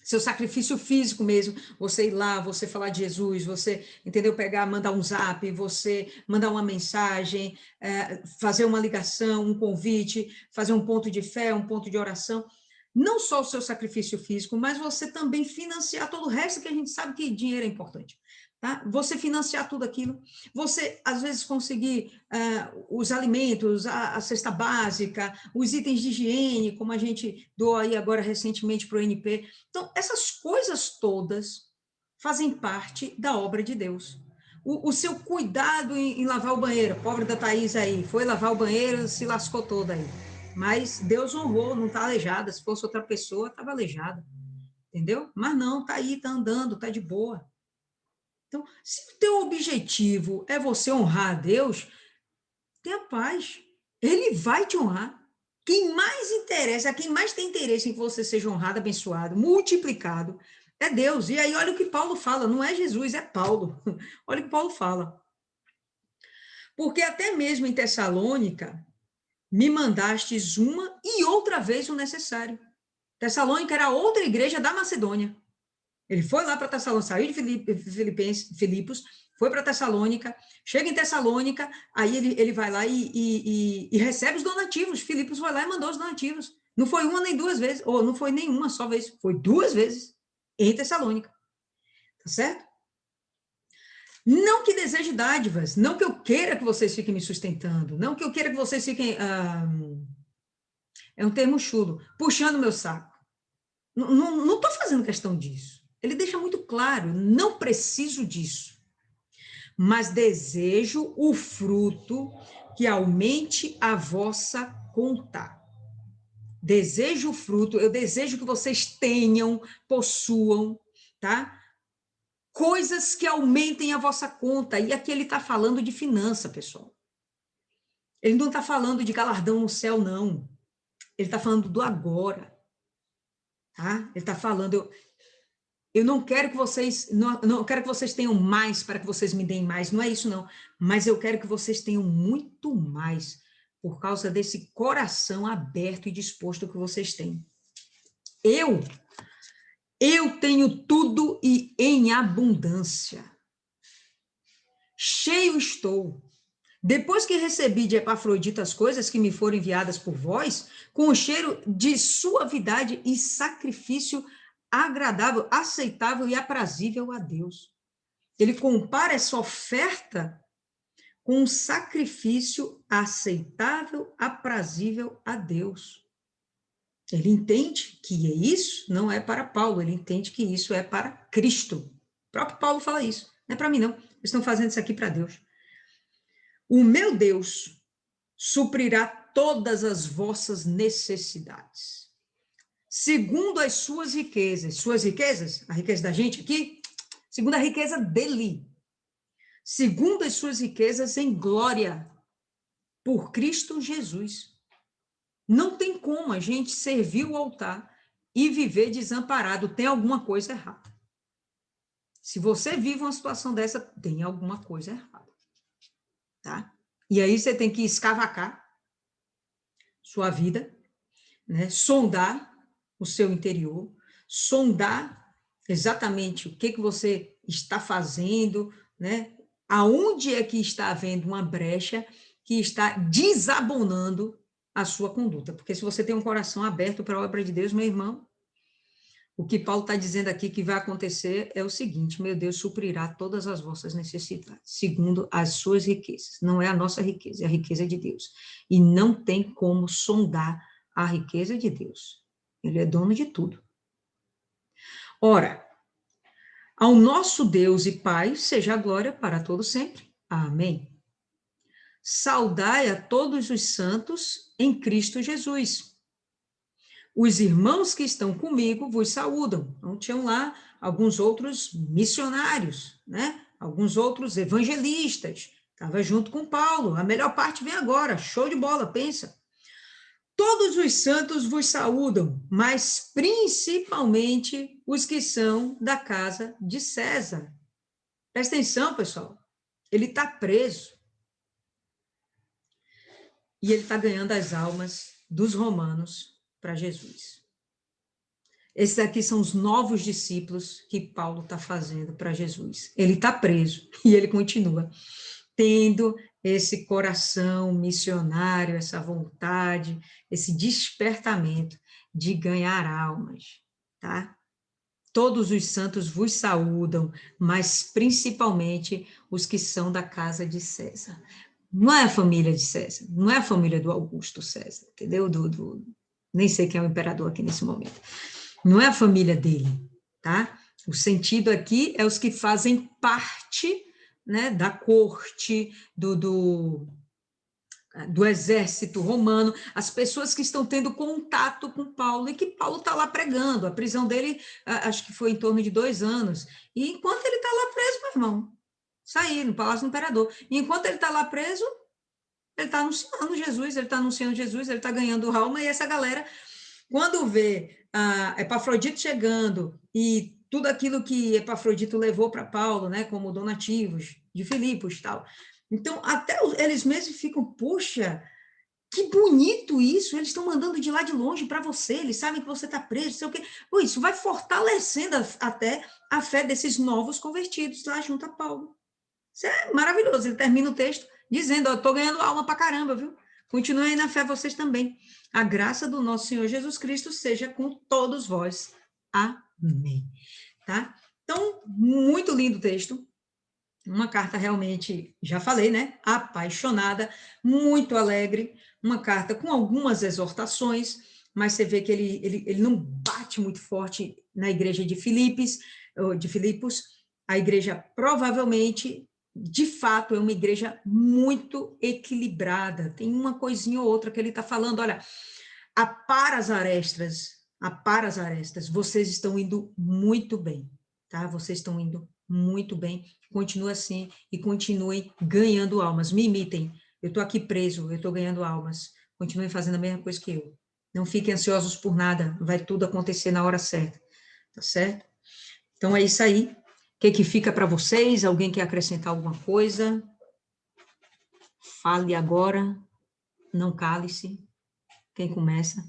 seu sacrifício físico mesmo, você ir lá, você falar de Jesus, você, entendeu, mandar um zap, você mandar uma mensagem, fazer uma ligação, um convite, fazer um ponto de fé, um ponto de oração. Não só o seu sacrifício físico, mas você também financiar todo o resto, que a gente sabe que dinheiro é importante. Tá? Você financiar tudo aquilo, você, às vezes, conseguir os alimentos, a cesta básica, os itens de higiene, como a gente doou aí agora recentemente para o NP. Então, essas coisas todas fazem parte da obra de Deus. O seu cuidado em lavar o banheiro, a pobre da Thaís aí, foi lavar o banheiro, se lascou toda aí. Mas Deus honrou, não está aleijada. Se fosse outra pessoa, estava aleijada. Entendeu? Mas não, está aí, está andando, está de boa. Então, se o teu objetivo é você honrar a Deus, tenha paz. Ele vai te honrar. Quem mais interessa, quem mais tem interesse em que você seja honrado, abençoado, multiplicado, é Deus. E aí, olha o que Paulo fala, não é Jesus, é Paulo. Olha o que Paulo fala. Porque até mesmo em Tessalônica, me mandastes uma e outra vez o necessário. Tessalônica era outra igreja da Macedônia. Ele foi lá para Tessalônica, saiu de Filipos, foi para Tessalônica, chega em Tessalônica, aí ele vai lá e recebe os donativos. Filipos foi lá e mandou os donativos. Não foi uma nem duas vezes, ou não foi nenhuma só vez, foi 2 vezes em Tessalônica. Tá certo? Não que deseje dádivas, não que eu queira que vocês fiquem me sustentando, não que eu queira que vocês fiquem, é um termo chulo, puxando meu saco. Não estou fazendo questão disso. Ele deixa muito claro, não preciso disso, mas desejo o fruto que aumente a vossa conta. Desejo o fruto, eu desejo que vocês tenham, possuam, tá? Coisas que aumentem a vossa conta. E aqui ele está falando de finança, pessoal. Ele não está falando de galardão no céu, não. Ele está falando do agora. Tá? Ele está falando, eu não quero que vocês, não quero que vocês tenham mais para que vocês me deem mais, não é isso não, mas eu quero que vocês tenham muito mais por causa desse coração aberto e disposto que vocês têm. Eu tenho tudo e em abundância. Cheio estou. Depois que recebi de Epafrodito as coisas que me foram enviadas por vós, com o cheiro de suavidade e sacrifício agradável, aceitável e aprazível a Deus. Ele compara essa oferta com um sacrifício aceitável, aprazível a Deus. Ele entende que isso não é para Paulo, ele entende que isso é para Cristo. O próprio Paulo fala isso. Não é para mim, não. Eles estão fazendo isso aqui para Deus. O meu Deus suprirá todas as vossas necessidades, segundo as suas riquezas. Suas riquezas? A riqueza da gente aqui? Segundo a riqueza dele. Segundo as suas riquezas em glória, por Cristo Jesus. Não tem como a gente servir o altar e viver desamparado. Tem alguma coisa errada. Se você vive uma situação dessa, tem alguma coisa errada. Tá? E aí você tem que escavacar sua vida, né? Sondar o seu interior, sondar exatamente o que você está fazendo, né? Aonde é que está havendo uma brecha que está desabonando a sua conduta. Porque se você tem um coração aberto para a obra de Deus, meu irmão, o que Paulo está dizendo aqui que vai acontecer é o seguinte: meu Deus suprirá todas as vossas necessidades, segundo as suas riquezas. Não é a nossa riqueza, é a riqueza de Deus. E não tem como sondar a riqueza de Deus. Ele é dono de tudo. Ora, ao nosso Deus e Pai seja a glória para todo sempre. Amém. Saudai a todos os santos em Cristo Jesus. Os irmãos que estão comigo vos saúdam. Então, tinham lá alguns outros missionários, né? Alguns outros evangelistas. Estava junto com Paulo. A melhor parte vem agora. Show de bola, pensa. Todos os santos vos saúdam, mas principalmente os que são da casa de César. Presta atenção, pessoal. Ele está preso. E ele está ganhando as almas dos romanos para Jesus. Esses aqui são os novos discípulos que Paulo está fazendo para Jesus. Ele está preso e ele continua tendo esse coração missionário, essa vontade, esse despertamento de ganhar almas, tá? Todos os santos vos saúdam, mas principalmente os que são da casa de César. Não é a família de César, não é a família do Augusto César, entendeu? Nem sei quem é o imperador aqui nesse momento. Não é a família dele, tá? O sentido aqui é os que fazem parte, né, da corte, do exército romano, as pessoas que estão tendo contato com Paulo, e que Paulo está lá pregando. A prisão dele, acho que foi em torno de 2 anos. E enquanto ele está lá preso, meu irmão, sair no Palácio do Imperador. E enquanto ele está lá preso, ele está anunciando Jesus, ele está ganhando alma, e essa galera, quando vê Epafrodito chegando e tudo aquilo que Epafrodito levou para Paulo, né, como donativos de Filipos e tal, então até eles mesmos ficam, puxa, Que bonito isso, eles estão mandando de lá de longe para você, eles sabem que você está preso, sei o quê. Pô, isso vai fortalecendo até a fé desses novos convertidos lá junto a Paulo. Isso é maravilhoso, ele termina o texto dizendo, eu estou ganhando alma para caramba, viu? Continuem aí na fé vocês também. A graça do nosso Senhor Jesus Cristo seja com todos vós. Amém. Tá? Então, muito lindo o texto. Uma carta realmente, já falei, né? Apaixonada, muito alegre, uma carta com algumas exortações, mas você vê que ele não bate muito forte na igreja de Filipos. A igreja provavelmente, de fato, é uma igreja muito equilibrada. Tem uma coisinha ou outra que ele está falando, olha, a par as arestas, vocês estão indo muito bem, tá? Vocês estão indo muito bem, continua assim e continuem ganhando almas, me imitem, eu estou aqui preso, eu estou ganhando almas, continuem fazendo a mesma coisa que eu, não fiquem ansiosos por nada, vai tudo acontecer na hora certa, tá certo? Então é isso aí, o que fica para vocês? Alguém quer acrescentar alguma coisa? Fale agora, não cale-se, quem começa?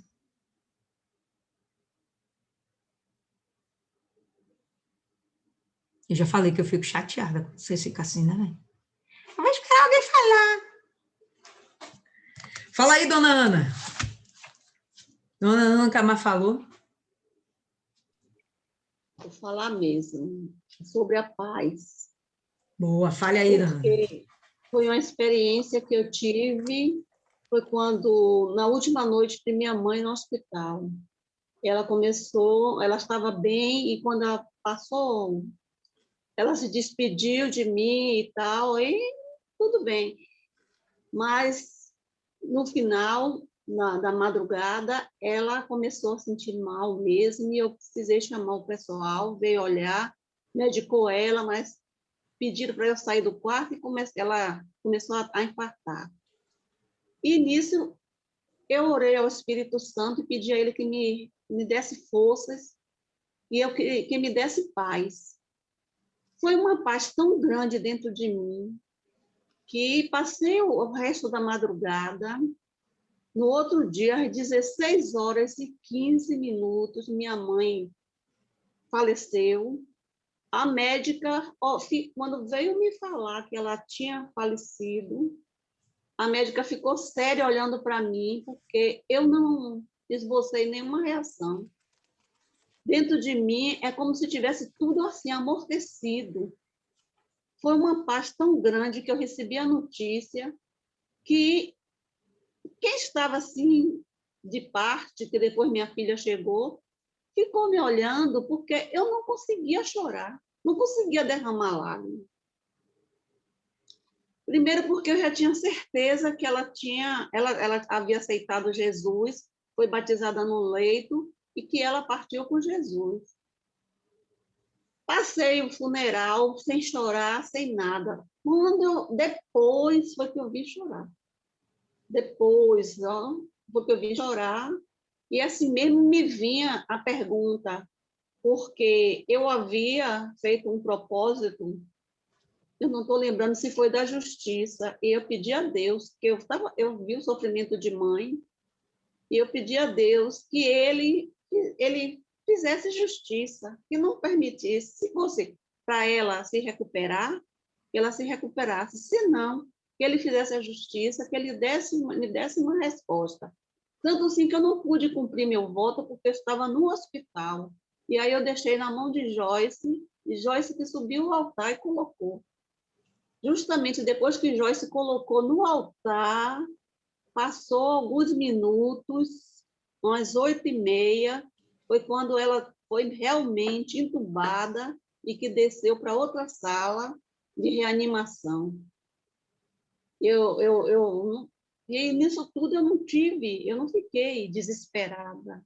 Eu já falei que eu fico chateada quando vocês ficam assim, né, velho? Eu vou esperar alguém falar. Fala aí, dona Ana. Dona Ana nunca mais falou. Vou falar mesmo sobre a paz. Boa, fale aí, dona Ana. Porque foi uma experiência que eu tive, foi quando, na última noite de minha mãe no hospital. Ela começou, ela estava bem, e quando ela passou, ela se despediu de mim e tal, e tudo bem. Mas, no final da madrugada, ela começou a sentir mal mesmo, e eu precisei chamar o pessoal, veio olhar, medicou ela, mas pediram para eu sair do quarto e ela começou a infartar. E nisso, eu orei ao Espírito Santo e pedi a ele que me desse forças e que me desse paz. Foi uma paz tão grande dentro de mim que passei o resto da madrugada. No outro dia, às 16h15, minha mãe faleceu. A médica, quando veio me falar que ela tinha falecido, a médica ficou séria olhando para mim, porque eu não esbocei nenhuma reação. Dentro de mim é como se tivesse tudo assim amortecido. Foi uma paz tão grande que eu recebi a notícia que quem estava assim de parte, que depois minha filha chegou, ficou me olhando porque eu não conseguia chorar, não conseguia derramar lágrimas. Primeiro porque eu já tinha certeza que ela havia aceitado Jesus, foi batizada no leito e que ela partiu com Jesus. Passei o funeral sem chorar, sem nada. Depois foi que eu vi chorar. Depois, foi que eu vi chorar. E assim mesmo me vinha a pergunta, porque eu havia feito um propósito, eu não estou lembrando se foi da justiça, e eu pedi a Deus, que eu vi o sofrimento de mãe, e eu pedi a Deus que ele fizesse justiça, que não permitisse, se fosse para ela se recuperar, que ela se recuperasse, se não, que ele fizesse a justiça, que ele me desse uma resposta. Tanto assim que eu não pude cumprir meu voto, porque eu estava no hospital. E aí eu deixei na mão de Joyce, e Joyce que subiu o altar e colocou. Justamente depois que Joyce colocou no altar, passou alguns minutos, umas 8h30, foi quando ela foi realmente entubada e que desceu para outra sala de reanimação. E nisso tudo eu não fiquei desesperada.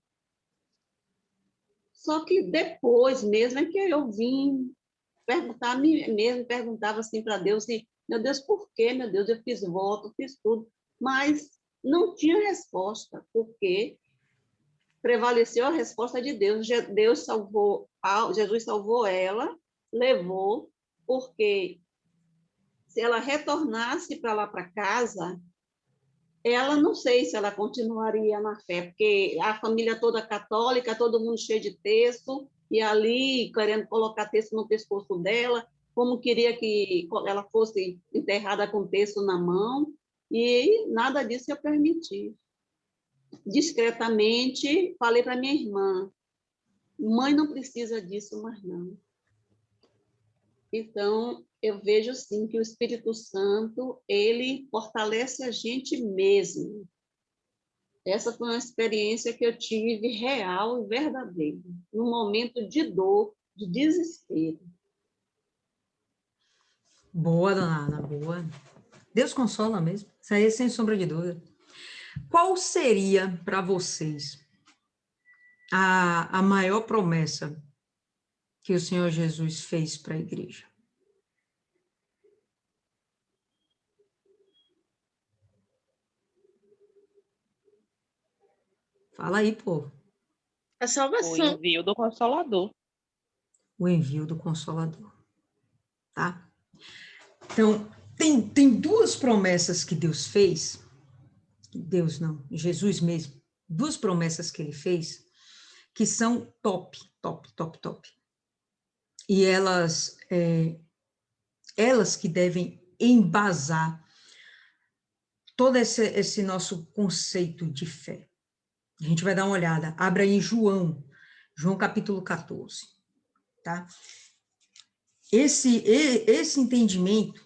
Só que depois mesmo é que eu vim perguntar a mim mesmo, perguntava assim para Deus, e, meu Deus, por quê? Meu Deus, eu fiz voto, fiz tudo, mas não tinha resposta, porque prevaleceu a resposta de Deus. Jesus salvou ela, levou, porque se ela retornasse para lá para casa, ela não sei se ela continuaria na fé, porque a família toda católica, todo mundo cheio de texto, e ali querendo colocar texto no pescoço dela, como queria que ela fosse enterrada com texto na mão, e nada disso eu permiti. Discretamente, falei para minha irmã, mãe não precisa disso mais não. Então, eu vejo, sim, que o Espírito Santo, ele fortalece a gente mesmo. Essa foi uma experiência que eu tive real e verdadeira, num momento de dor, de desespero. Boa, dona Ana, boa. Deus consola mesmo, isso aí é sem sombra de dúvida. Qual seria para vocês a maior promessa que o Senhor Jesus fez para a igreja? Fala aí, pô. A O salvação. envio do Consolador. O envio do Consolador, tá? Então, tem duas promessas que Deus fez, Deus não, Jesus mesmo, duas promessas que ele fez, que são top, top, top, top. E elas que devem embasar todo esse nosso conceito de fé. A gente vai dar uma olhada, abra aí em João capítulo 14, tá? Esse entendimento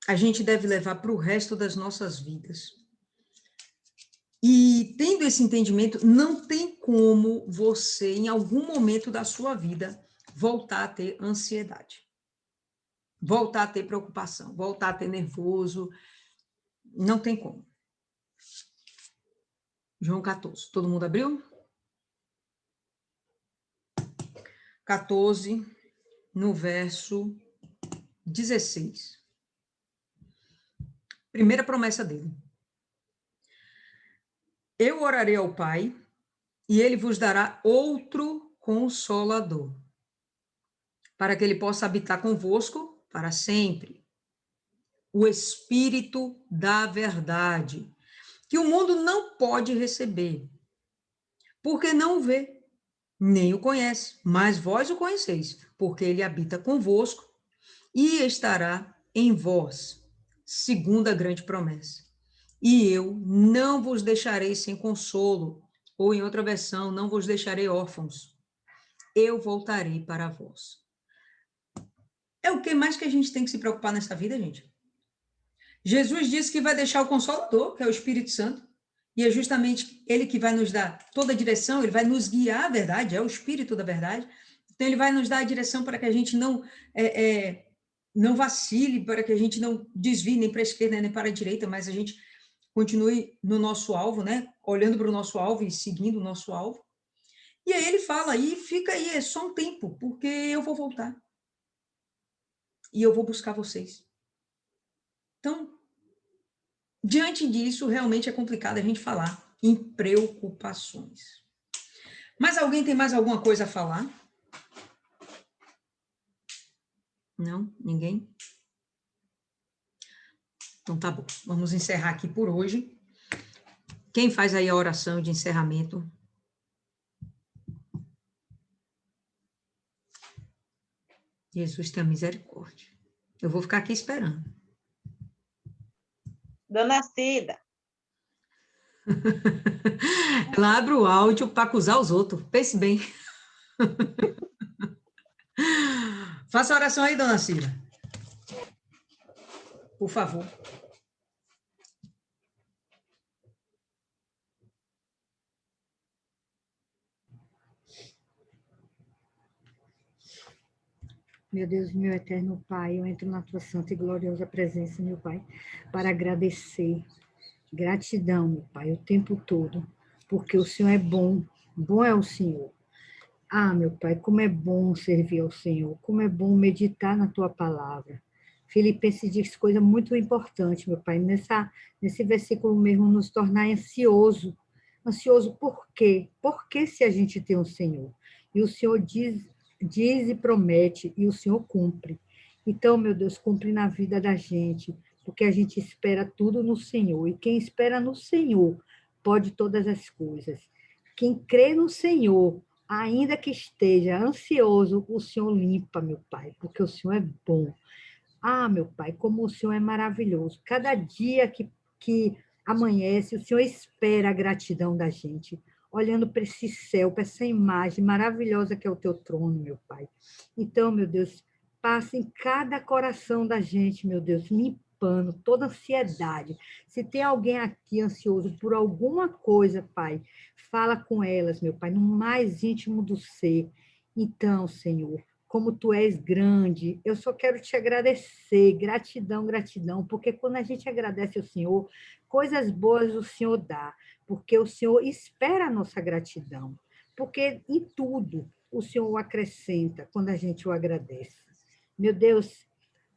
a gente deve levar para o resto das nossas vidas. E tendo esse entendimento, não tem como você, em algum momento da sua vida, voltar a ter ansiedade, voltar a ter preocupação, voltar a ter nervoso, não tem como. João 14, todo mundo abriu? 14, no verso 16. Primeira promessa dele. Eu orarei ao Pai, e ele vos dará outro Consolador, para que ele possa habitar convosco para sempre. O Espírito da verdade, que o mundo não pode receber, porque não o vê, nem o conhece, mas vós o conheceis, porque ele habita convosco e estará em vós, segunda grande promessa. E eu não vos deixarei sem consolo, ou em outra versão, não vos deixarei órfãos. Eu voltarei para vós. É o que mais que a gente tem que se preocupar nessa vida, gente? Jesus disse que vai deixar o Consolador, que é o Espírito Santo, e é justamente ele que vai nos dar toda a direção, ele vai nos guiar à verdade, é o Espírito da verdade. Então, ele vai nos dar a direção para que a gente não vacile, para que a gente não desvie nem para a esquerda nem para a direita, mas a gente continue no nosso alvo, né? Olhando para o nosso alvo e seguindo o nosso alvo. E aí ele fala, aí fica aí, é só um tempo, porque eu vou voltar. E eu vou buscar vocês. Então, diante disso, realmente é complicado a gente falar em preocupações. Mas alguém tem mais alguma coisa a falar? Não? Ninguém? Então tá bom, vamos encerrar aqui por hoje. Quem faz aí a oração de encerramento? Jesus tenha misericórdia. Eu vou ficar aqui esperando. Dona Cida. Ela abre o áudio para acusar os outros. Pense bem. Faça a oração aí, dona Cida. Por favor. Meu Deus, meu eterno Pai, eu entro na tua santa e gloriosa presença, meu Pai, para agradecer. Gratidão, meu Pai, o tempo todo, porque o Senhor é bom, bom é o Senhor. Ah, meu Pai, como é bom servir ao Senhor, como é bom meditar na tua palavra. Filipenses diz coisa muito importante, meu Pai, nesse versículo mesmo, nos tornar ansioso. Ansioso por quê? Porque se a gente tem um Senhor, e o Senhor diz e promete, e o Senhor cumpre. Então, meu Deus, cumpre na vida da gente. porque a gente espera tudo no Senhor. E quem espera no Senhor pode todas as coisas. Quem crê no Senhor, ainda que esteja ansioso, o Senhor limpa, meu Pai, porque o Senhor é bom. Ah, meu Pai, como o Senhor é maravilhoso. Cada dia que amanhece, o Senhor espera a gratidão da gente, olhando para esse céu, para essa imagem maravilhosa que é o teu trono, meu Pai. Então, meu Deus, passa em cada coração da gente, meu Deus, limpando toda ansiedade. Se tem alguém aqui ansioso por alguma coisa, Pai, fala com elas, meu Pai, no mais íntimo do ser. Então, Senhor, como tu és grande, eu só quero te agradecer, gratidão, gratidão, porque quando a gente agradece ao Senhor, coisas boas o Senhor dá, porque o Senhor espera a nossa gratidão, porque em tudo o Senhor acrescenta quando a gente o agradece. Meu Deus,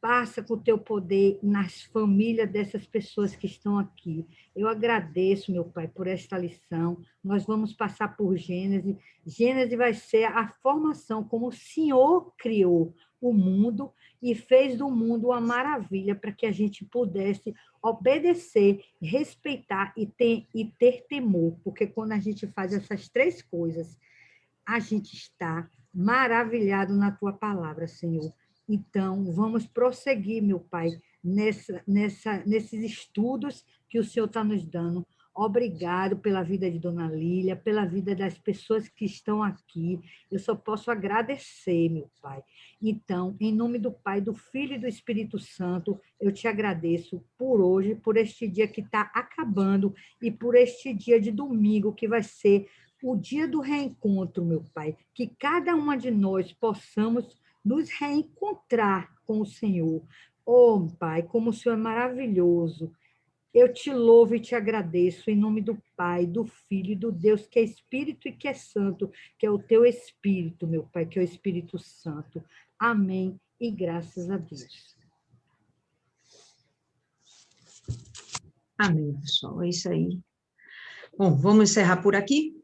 passa com o teu poder nas famílias dessas pessoas que estão aqui. Eu agradeço, meu Pai, por esta lição. Nós vamos passar por Gênesis. Gênesis vai ser a formação como o Senhor criou o mundo e fez do mundo uma maravilha para que a gente pudesse obedecer, respeitar e ter temor, porque quando a gente faz essas três coisas, a gente está maravilhado na tua palavra, Senhor. Então, vamos prosseguir, meu Pai, nesses estudos que o Senhor está nos dando. Obrigado pela vida de Dona Lília, pela vida das pessoas que estão aqui. Eu só posso agradecer, meu Pai. Então, em nome do Pai, do Filho e do Espírito Santo, eu te agradeço por hoje, por este dia que está acabando e por este dia de domingo que vai ser o dia do reencontro, meu Pai. Que cada uma de nós possamos nos reencontrar com o Senhor. Oh, Pai, como o Senhor é maravilhoso. Eu te louvo e te agradeço em nome do Pai, do Filho e do Deus que é Espírito e que é Santo, que é o teu Espírito, meu Pai, que é o Espírito Santo. Amém e graças a Deus. Amém, pessoal. É isso aí. Bom, vamos encerrar por aqui.